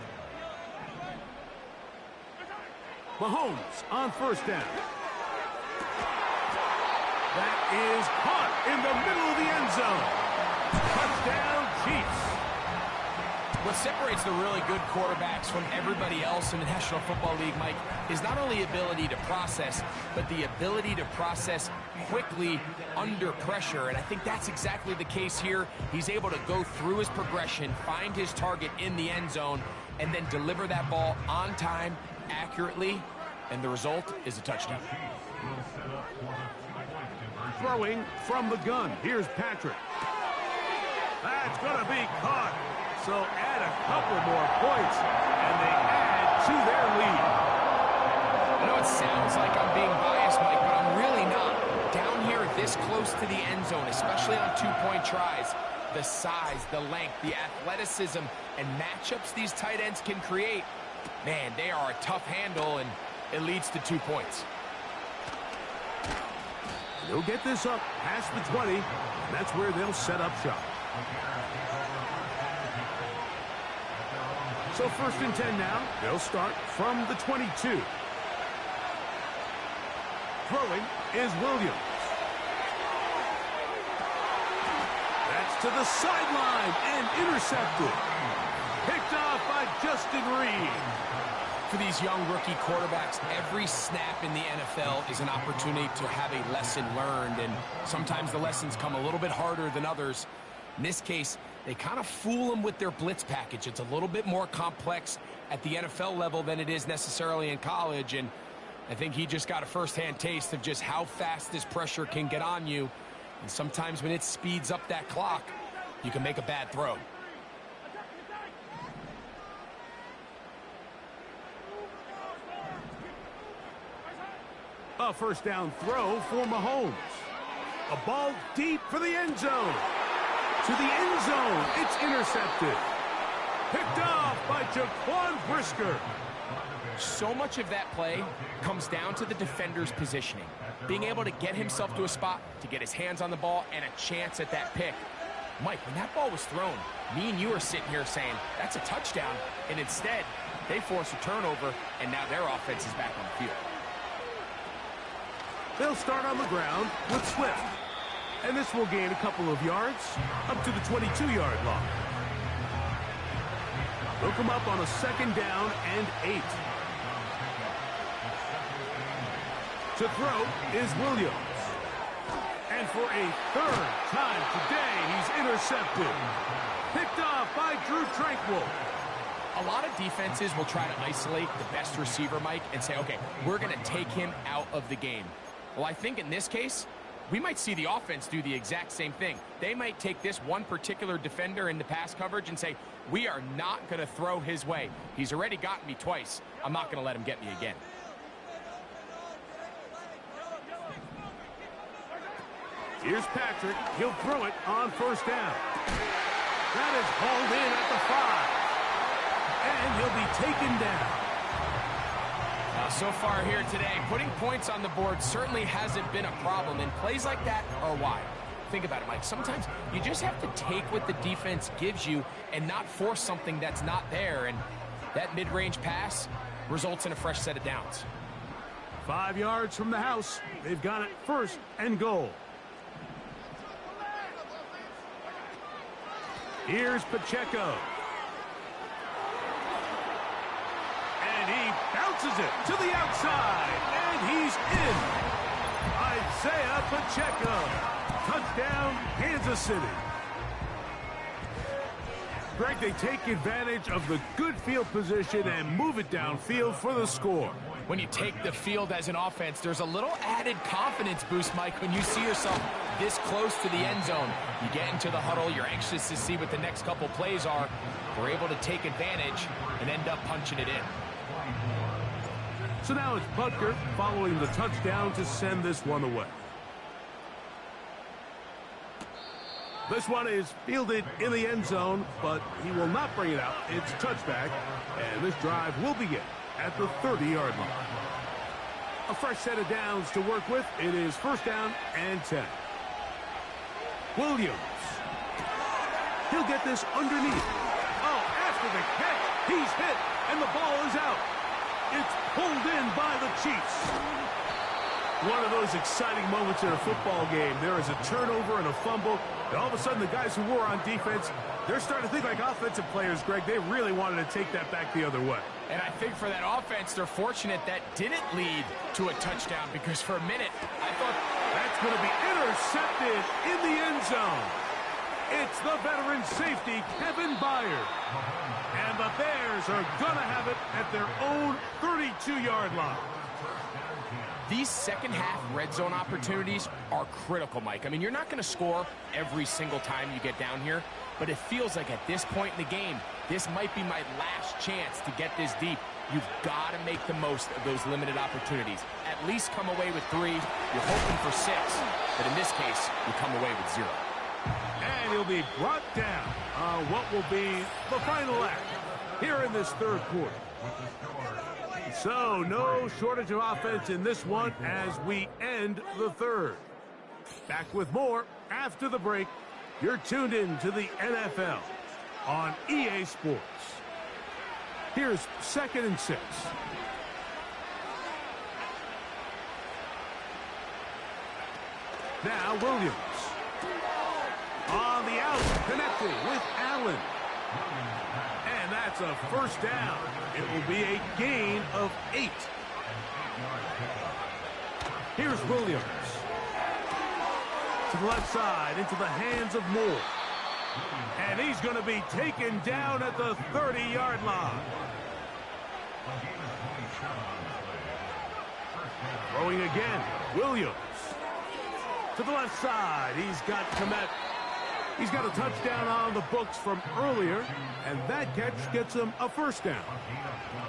Mahomes on 1st down. That is caught in the middle of the end zone. Touchdown, Chiefs. What separates the really good quarterbacks from everybody else in the National Football League, Mike, is not only ability to process, but the ability to process quickly under pressure. And I think that's exactly the case here. He's able to go through his progression, find his target in the end zone, and then deliver that ball on time, accurately, and the result is a touchdown. Throwing from the gun. Here's Patrick. That's going to be caught. So add a couple more points, and they add to their lead. I know it sounds like I'm being biased, Mike, but I'm really not. Down here this close to the end zone, especially on 2-point tries, the size, the length, the athleticism, and matchups these tight ends can create, man, they are a tough handle, and it leads to 2 points. They'll get this up past the 20, and that's where they'll set up shop. So 1st and 10 now. They'll start from the 22. Throwing is Williams. That's to the sideline and intercepted. Picked off by Justin Reed. For these young rookie quarterbacks, every snap in the NFL is an opportunity to have a lesson learned, and sometimes the lessons come a little bit harder than others. In this case, they kind of fool them with their blitz package. It's a little bit more complex at the NFL level than it is necessarily in college, and I think he just got a first-hand taste of just how fast this pressure can get on you, and sometimes when it speeds up that clock, you can make a bad throw. A first down throw for Mahomes. A ball deep for the end zone. To the end zone, it's intercepted. Picked off by Jaquan Brisker. So much of that play comes down to the defender's positioning. Being able to get himself to a spot, to get his hands on the ball, and a chance at that pick. Mike, when that ball was thrown, me and you are sitting here saying, that's a touchdown. And instead, they force a turnover, and now their offense is back on the field. They'll start on the ground with Swift. And this will gain a couple of yards up to the 22-yard line. They'll come up on a 2nd down and 8. To throw is Williams. And for a 3rd time today, he's intercepted. Picked off by Drew Tranquill. A lot of defenses will try to isolate the best receiver, Mike, and say, okay, we're going to take him out of the game. Well, I think in this case, we might see the offense do the exact same thing. They might take this one particular defender in the pass coverage and say, we are not going to throw his way. He's already gotten me twice. I'm not going to let him get me again. Here's Patrick. He'll throw it on 1st down. That is hauled in at the 5. And he'll be taken down. So far here today, putting points on the board certainly hasn't been a problem, and plays like that are why. Think about it, Mike. Sometimes you just have to take what the defense gives you and not force something that's not there, and that mid-range pass results in a fresh set of downs. 5 yards from the house. They've got it 1st and goal. Here's Pacheco. And he bounces it to the outside, and he's in. Isaiah Pacheco. Touchdown, Kansas City. Greg, they take advantage of the good field position and move it downfield for the score. When you take the field as an offense, there's a little added confidence boost, Mike, when you see yourself this close to the end zone. You get into the huddle, you're anxious to see what the next couple plays are. We're able to take advantage and end up punching it in. So now it's Butker following the touchdown to send this one away. This one is fielded in the end zone, but he will not bring it out. It's touchback, and this drive will begin at the 30-yard line. A fresh set of downs to work with. It is 1st down and 10. Williams. He'll get this underneath. Oh, after the catch, he's hit, and the ball is out. It's pulled in by the Chiefs. One of those exciting moments in a football game. There is a turnover and a fumble, and all of a sudden the guys who were on defense, they're starting to think like offensive players, Greg. They really wanted to take that back the other way. And I think for that offense, they're fortunate that didn't lead to a touchdown, because for a minute, I thought that's going to be intercepted in the end zone. It's the veteran safety, Kevin Byard. And the Bears are going to have it at their own 32-yard line. These second-half red zone opportunities are critical, Mike. I mean, you're not going to score every single time you get down here, but it feels like at this point in the game, this might be my last chance to get this deep. You've got to make the most of those limited opportunities. At least come away with 3. You're hoping for 6, but in this case, you come away with 0. And he'll be brought down on what will be the final act here in this 3rd quarter. So, no shortage of offense in this one as we end the 3rd. Back with more after the break. You're tuned in to the NFL on EA Sports. Here's 2nd and 6. Now Williams. On the out, connected with Allen. And that's a first down. It will be a gain of 8. Here's Williams. To the left side, into the hands of Moore. And he's going to be taken down at the 30-yard line. Throwing again, Williams. To the left side, he's got Komet. He's got a touchdown on the books from earlier, and that catch gets him a first down.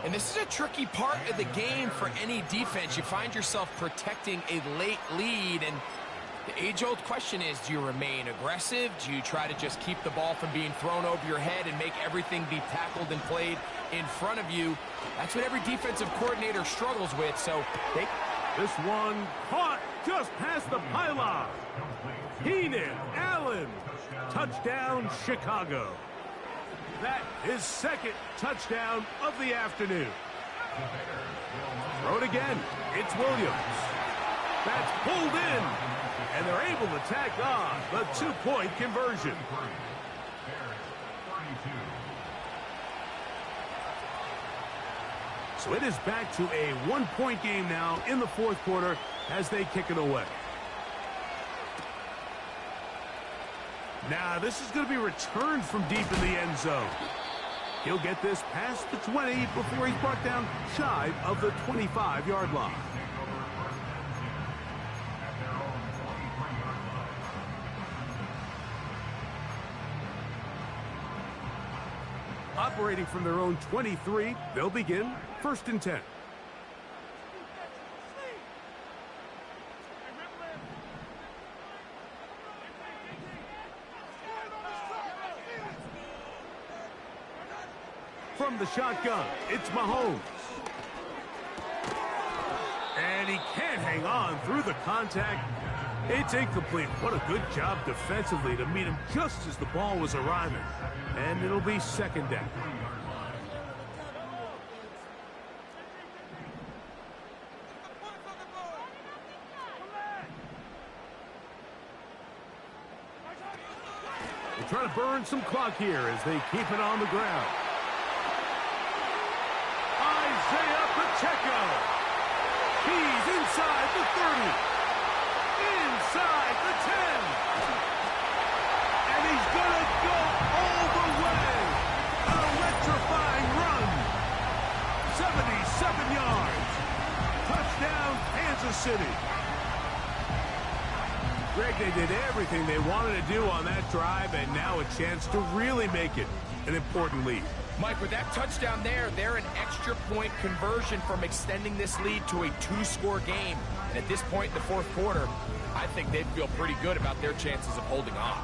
And this is a tricky part of the game for any defense. You find yourself protecting a late lead, and the age-old question is, do you remain aggressive? Do you try to just keep the ball from being thrown over your head and make everything be tackled and played in front of you? That's what every defensive coordinator struggles with, so This one caught just past the pylon. Heenan, Allen, touchdown Chicago. That is 2nd touchdown of the afternoon. Throw it again. It's Williams. That's pulled in, and they're able to tack on the 2-point conversion. So it is back to a 1-point game now in the 4th quarter as they kick it away. Now, this is going to be returned from deep in the end zone. He'll get this past the 20 before he's brought down shy of the 25-yard line. Operating from their own 23, they'll begin 1st and 10. From the shotgun, it's Mahomes. And he can't hang on through the contact. It's incomplete. What a good job defensively to meet him just as the ball was arriving. And it'll be 2nd down. They're trying to burn some clock here as they keep it on the ground. Pacheco. He's inside the 30. Inside the 10. And he's going to go all the way. An electrifying run. 77 yards. Touchdown, Kansas City. Greg, they did everything they wanted to do on that drive, and now a chance to really make it an important lead. Mike, with that touchdown there, they're an extra point conversion from extending this lead to a 2-score game. And at this point in the 4th quarter, I think they'd feel pretty good about their chances of holding on.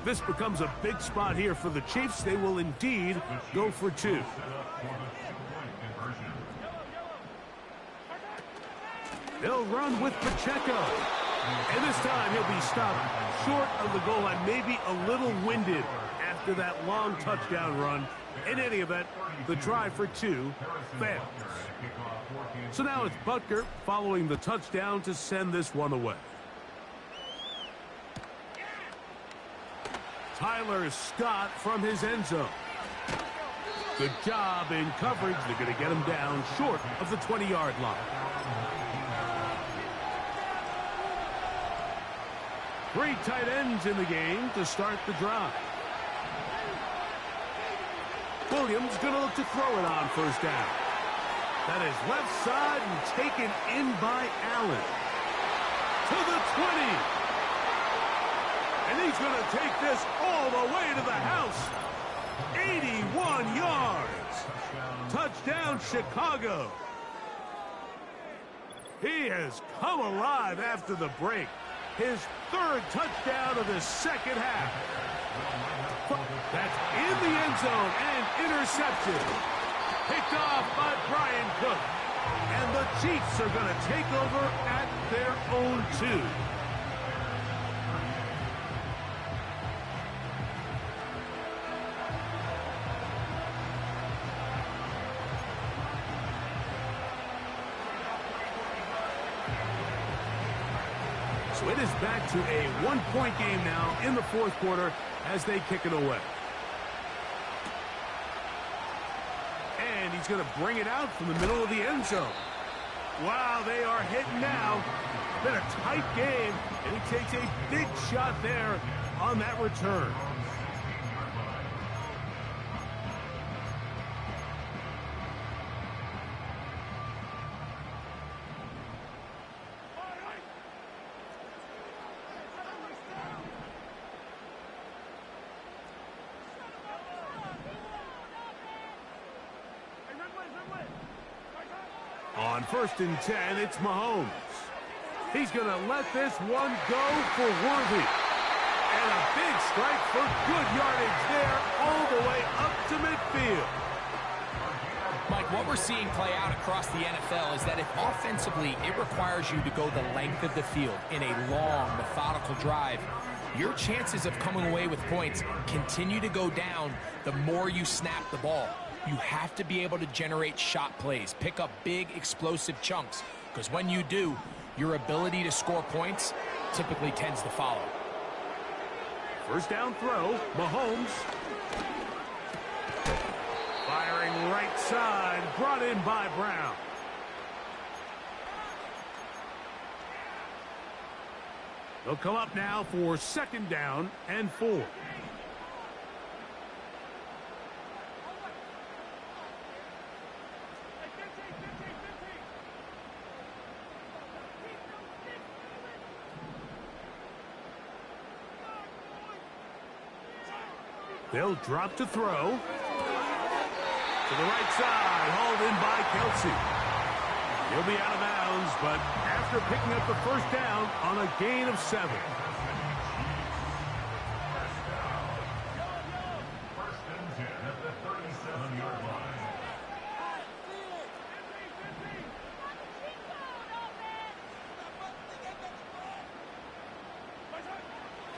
This becomes a big spot here for the Chiefs. They will indeed go for 2. They'll run with Pacheco. And this time he'll be stopped short of the goal line, maybe a little winded after that long touchdown run. In any event, the try for 2 fails. So now it's Butker following the touchdown to send this one away. Tyler Scott from his end zone. Good job in coverage. They're going to get him down short of the 20-yard line. Three tight ends in the game to start the drive. Williams going to look to throw it on first down. That is left side and taken in by Allen. To the 20. And he's going to take this all the way to the house. 81 yards. Touchdown, Chicago. He has come alive after the break. His 3rd touchdown of the second half. That's in the end zone and intercepted. Picked off by Brian Cook. And the Chiefs are going to take over at their own 2. So it is back to a one-point game now in the fourth quarter as they kick it away. And he's going to bring it out from the middle of the end zone. Wow, they are hitting now. Been a tight game, and he takes a big shot there on that return. On 1st and 10, it's Mahomes. He's going to let this one go for Worthy. And a big strike for good yardage there all the way up to midfield. Mike, what we're seeing play out across the NFL is that if offensively it requires you to go the length of the field in a long, methodical drive, your chances of coming away with points continue to go down the more you snap the ball. You have to be able to generate shot plays, pick up big, explosive chunks, because when you do, your ability to score points typically tends to follow. First down throw, Mahomes. Firing right side, brought in by Brown. They'll come up now for 2nd down and 4. They'll drop to throw. To the right side, hauled in by Kelsey. He'll be out of bounds, but after picking up the first down on a gain of 7.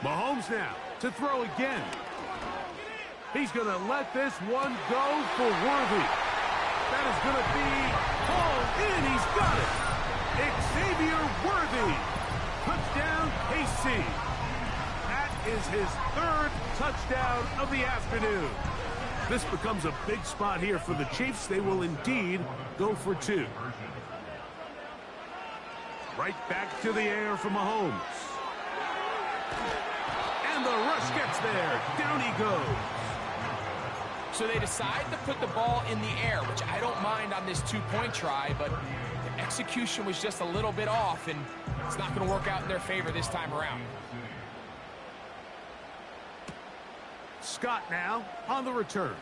Mahomes now to throw again. He's going to let this one go for Worthy. That is going to be hauled in. He's got it. Xavier Worthy. Touchdown, KC. That is his 3rd touchdown of the afternoon. This becomes a big spot here for the Chiefs. They will indeed go for 2. Right back to the air for Mahomes. And the rush gets there. Down he goes. So they decide to put the ball in the air, which I don't mind on this 2-point try, but the execution was just a little bit off, and it's not going to work out in their favor this time around. Scott now on the return.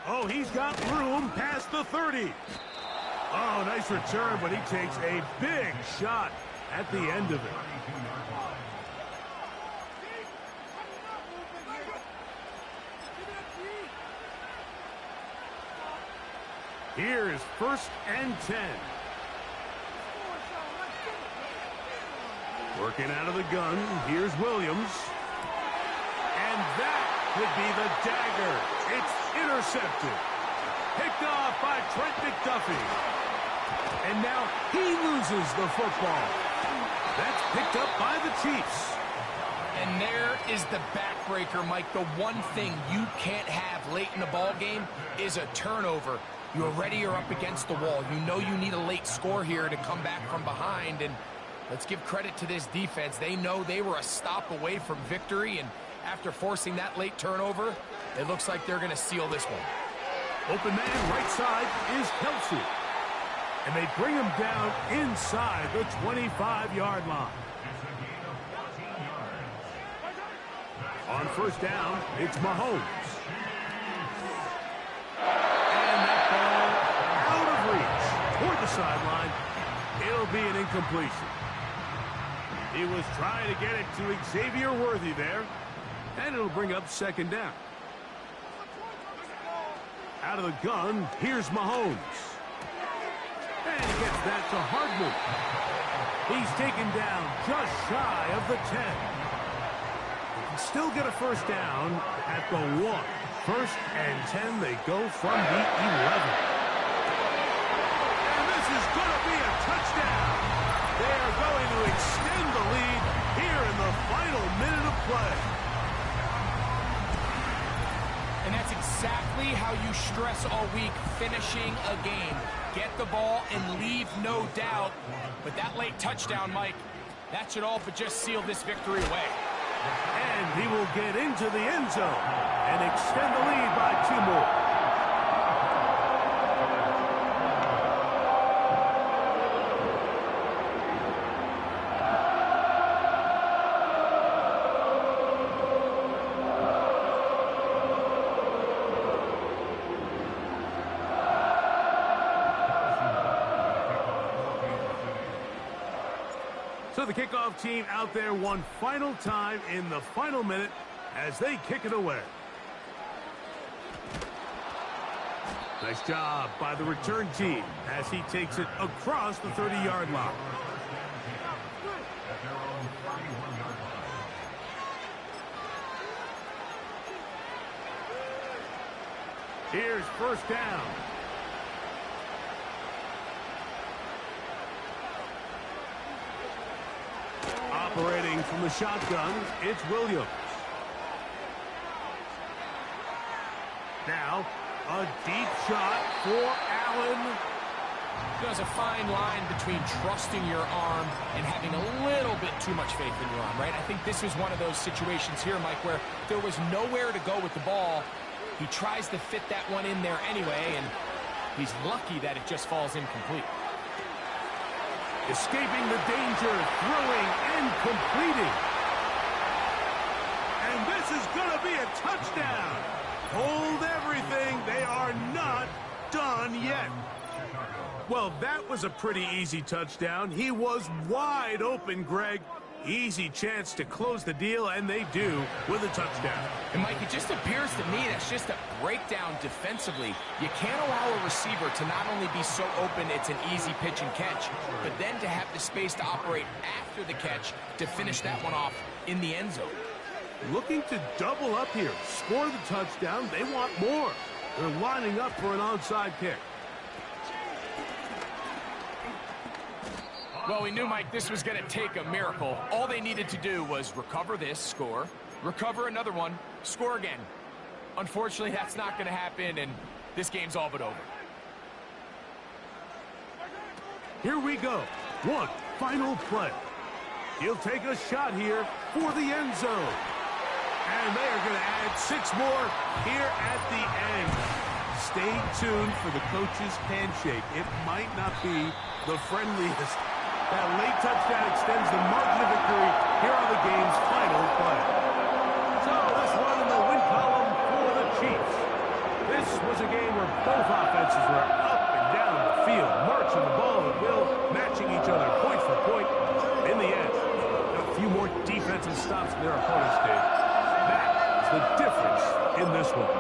Oh, he's got room past the 30. Oh, nice return, but he takes a big shot at the end of it. Here is 1st and 10. Working out of the gun. Here's Williams. And that could be the dagger. It's intercepted. Picked off by Trent McDuffie. And now he loses the football. That's picked up by the Chiefs. And there is the backbreaker, Mike. The one thing you can't have late in the ball game is a turnover. You already are up against the wall. You know you need a late score here to come back from behind. And let's give credit to this defense. They know they were a stop away from victory. And after forcing that late turnover, it looks like they're going to seal this one. Open man right side is Kelsey. And they bring him down inside the 25-yard line. On 1st down, it's Mahomes. Toward the sideline, it'll be an incompletion. He was trying to get it to Xavier Worthy there, and it'll bring up 2nd down. Out of the gun, here's Mahomes. And he gets that to Hardman. He's taken down just shy of the 10. He can still get a first down at the 1. First and 10, they go from the 11. And this is going to be a touchdown. They are going to extend the lead here in the final minute of play. And that's exactly how you stress all week, finishing a game. Get the ball and leave no doubt. But that late touchdown, Mike, that should all but just seal this victory away. And he will get into the end zone and extend the lead by 2 more. So the kickoff team out there one final time in the final minute as they kick it away. Nice job by the return team as he takes it across the 30-yard line. Here's first down. Operating from the shotgun, it's Williams. Now, a deep shot for Allen. There's a fine line between trusting your arm and having a little bit too much faith in your arm, right? I think this was one of those situations here, Mike, where there was nowhere to go with the ball. He tries to fit that one in there anyway, and he's lucky that it just falls incomplete. Escaping the danger, throwing and completing. And this is going to be a touchdown. Hold everything. They are not done yet. Well, that was a pretty easy touchdown. He was wide open, Greg. Easy chance to close the deal, and they do with a touchdown. And, Mike, it just appears to me that's just a breakdown defensively. You can't allow a receiver to not only be so open it's an easy pitch and catch, but then to have the space to operate after the catch to finish that one off in the end zone. Looking to double up here, score the touchdown. They want more. They're lining up for an onside kick. Well, we knew, Mike, this was going to take a miracle. All they needed to do was recover this, score, recover another one, score again. Unfortunately, that's not going to happen, and this game's all but over. Here we go. One final play. He'll take a shot here for the end zone. And they are going to add 6 more here at the end. Stay tuned for the coach's handshake. It might not be the friendliest. That late touchdown extends the margin of victory here on the game's final play. So this one in the win column for the Chiefs. This was a game where both offenses were up and down the field, marching the ball at will, matching each other point for point. In the end, a few more defensive stops than their opponents did. That is the difference in this one.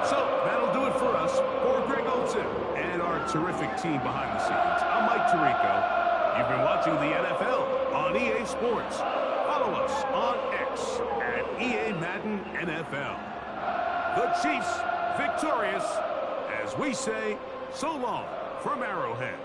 So that'll do it for us. For Greg Olson and our terrific team behind the scenes, I'm Mike Tirico. You've been watching the NFL on EA Sports. Follow us on X at EA Madden NFL. The Chiefs victorious as we say so long from Arrowhead.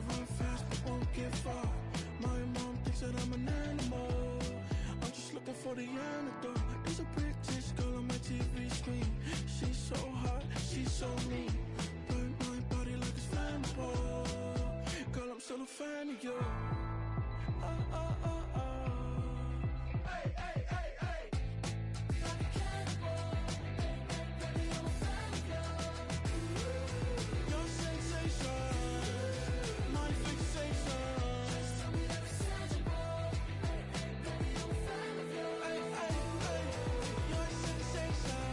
run fast but won't get far. My mom thinks that I'm an animal. I'm just looking for the antidote. There's a British girl on my TV screen. She's so hot, she's so mean. Burn my body like it's flammable. Girl, I'm still a fan of you. Hey, hey, hey, hey. Like a cannibal. Hey, hey, baby, I'm a fan of you. Your sensation, my fixation. Just tell me that it's tangible. Hey, hey, baby, I'm a fan of you. Hey, hey, hey. Your sensation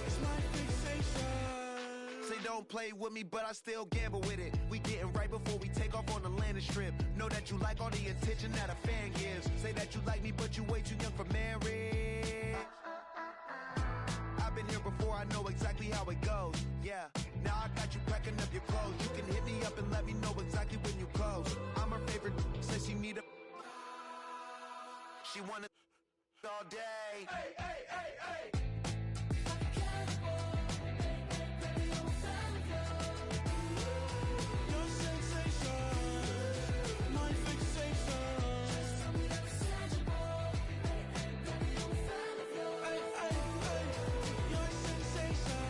is my fixation. Say don't play with me, but I still gamble with it. We getting right before we take off on the landing strip. Know that you like all the attention that a fan gives. Say that you like me, but you way too young for marriage. I've been here before, I know exactly how it goes. Yeah, now I got you packing up your clothes. You can hit me up and let me know exactly when you close. I'm her favorite, says she need a... She wanna all day. Hey, hey, hey, hey. Like a cannibal. Hey, hey, baby, I'm a fan of you. Your sensation, my fixation. Just tell me that it's tangible. Hey, hey, baby, I'm a fan of you. Hey, hey, hey. Your sensation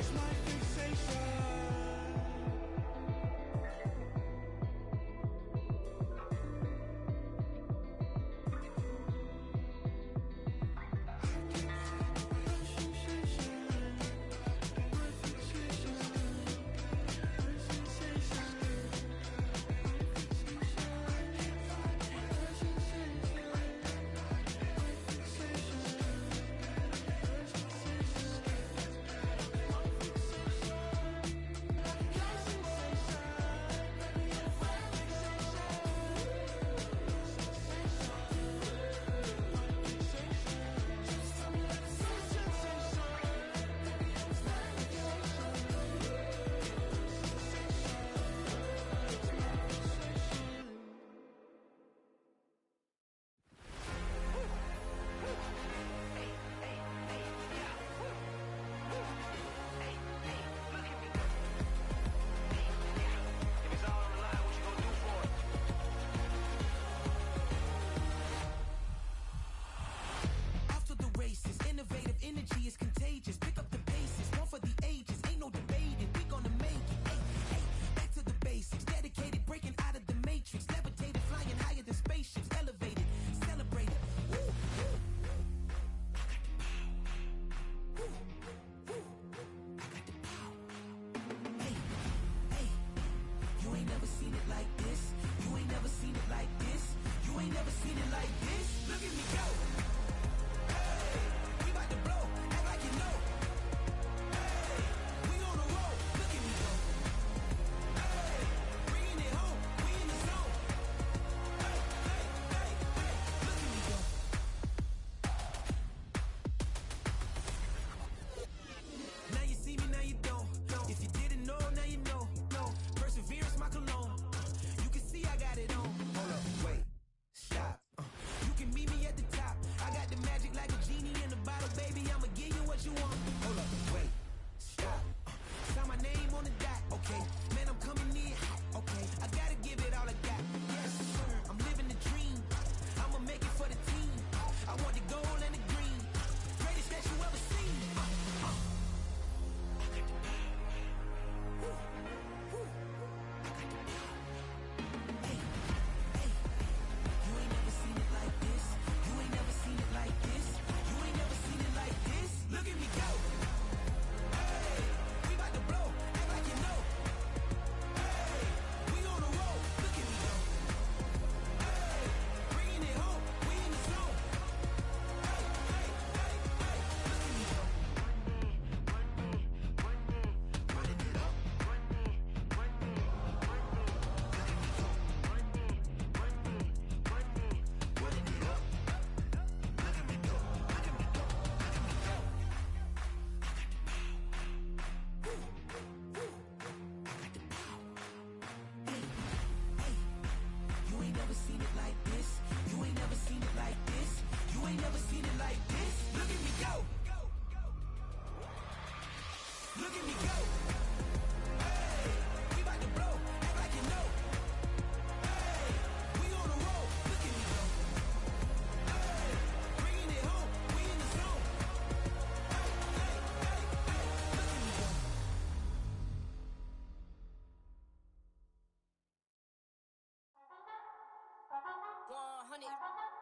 is my fixation. I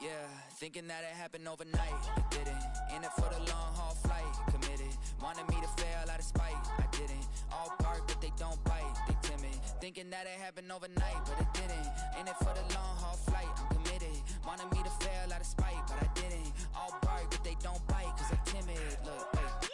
Yeah, thinking that it happened overnight. It didn't. In it for the long haul flight. Committed. Wanted me to fail out of spite. I didn't. All bark, but they don't bite. They timid. Thinking that it happened overnight, but it didn't. In it for the long haul flight. I'm committed. Wanted me to fail out of spite, but I didn't. All bark, but they don't bite, cause I'm timid. Look, hey.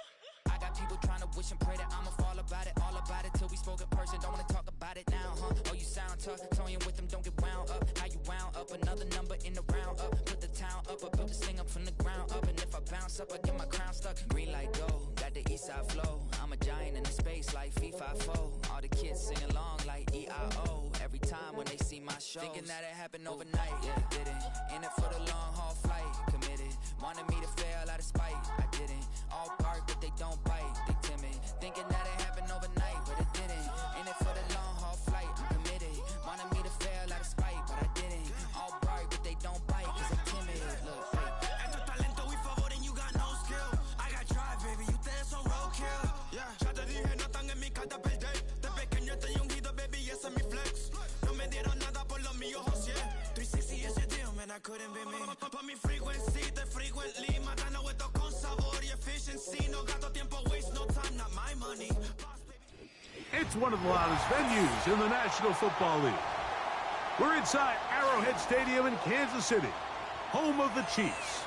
I got people trying to wish and pray that I'ma fall about it, all about it till we spoke in person. Don't wanna talk about it now, huh? Oh, you sound tough, toying with them, don't get wound up. How you wound up? Another number in the round up. Put the town up, I built this thing up from the ground up. And if I bounce up, I get my crown stuck. Green light go, got the east side flow. I'm a giant in the space like FIFA4. All the kids sing along like EIO. Every time when they see my show, thinking that it happened overnight, yeah, it didn't. In it for the long haul flight, committed. Wanted me to fail out of spite, I didn't. All bark, but they don't bite, they timid. Thinking that it happened overnight, but it didn't. In it for the long haul flight, I'm committed. Wanted me to fail out of spite, but I didn't. All bark, but they don't bite, cause I'm timid. Look, hey. Esto es talento, we favor and you got no skill. I got drive, baby, you ustedes son roadkill. Yeah, ya te dije, no están en mi carta perder. De pequeño estoy ungido, baby, y ese es mi flex. No me dieron nada por lo mío, José. 360 is your deal, man, I couldn't be me. Pa' mi frequency, te frequently. Matando esto con sabor y efficiency. No gasto tiempo, waste no time, not my money. It's one of the loudest venues in the National Football League. We're inside Arrowhead Stadium in Kansas City, home of the Chiefs.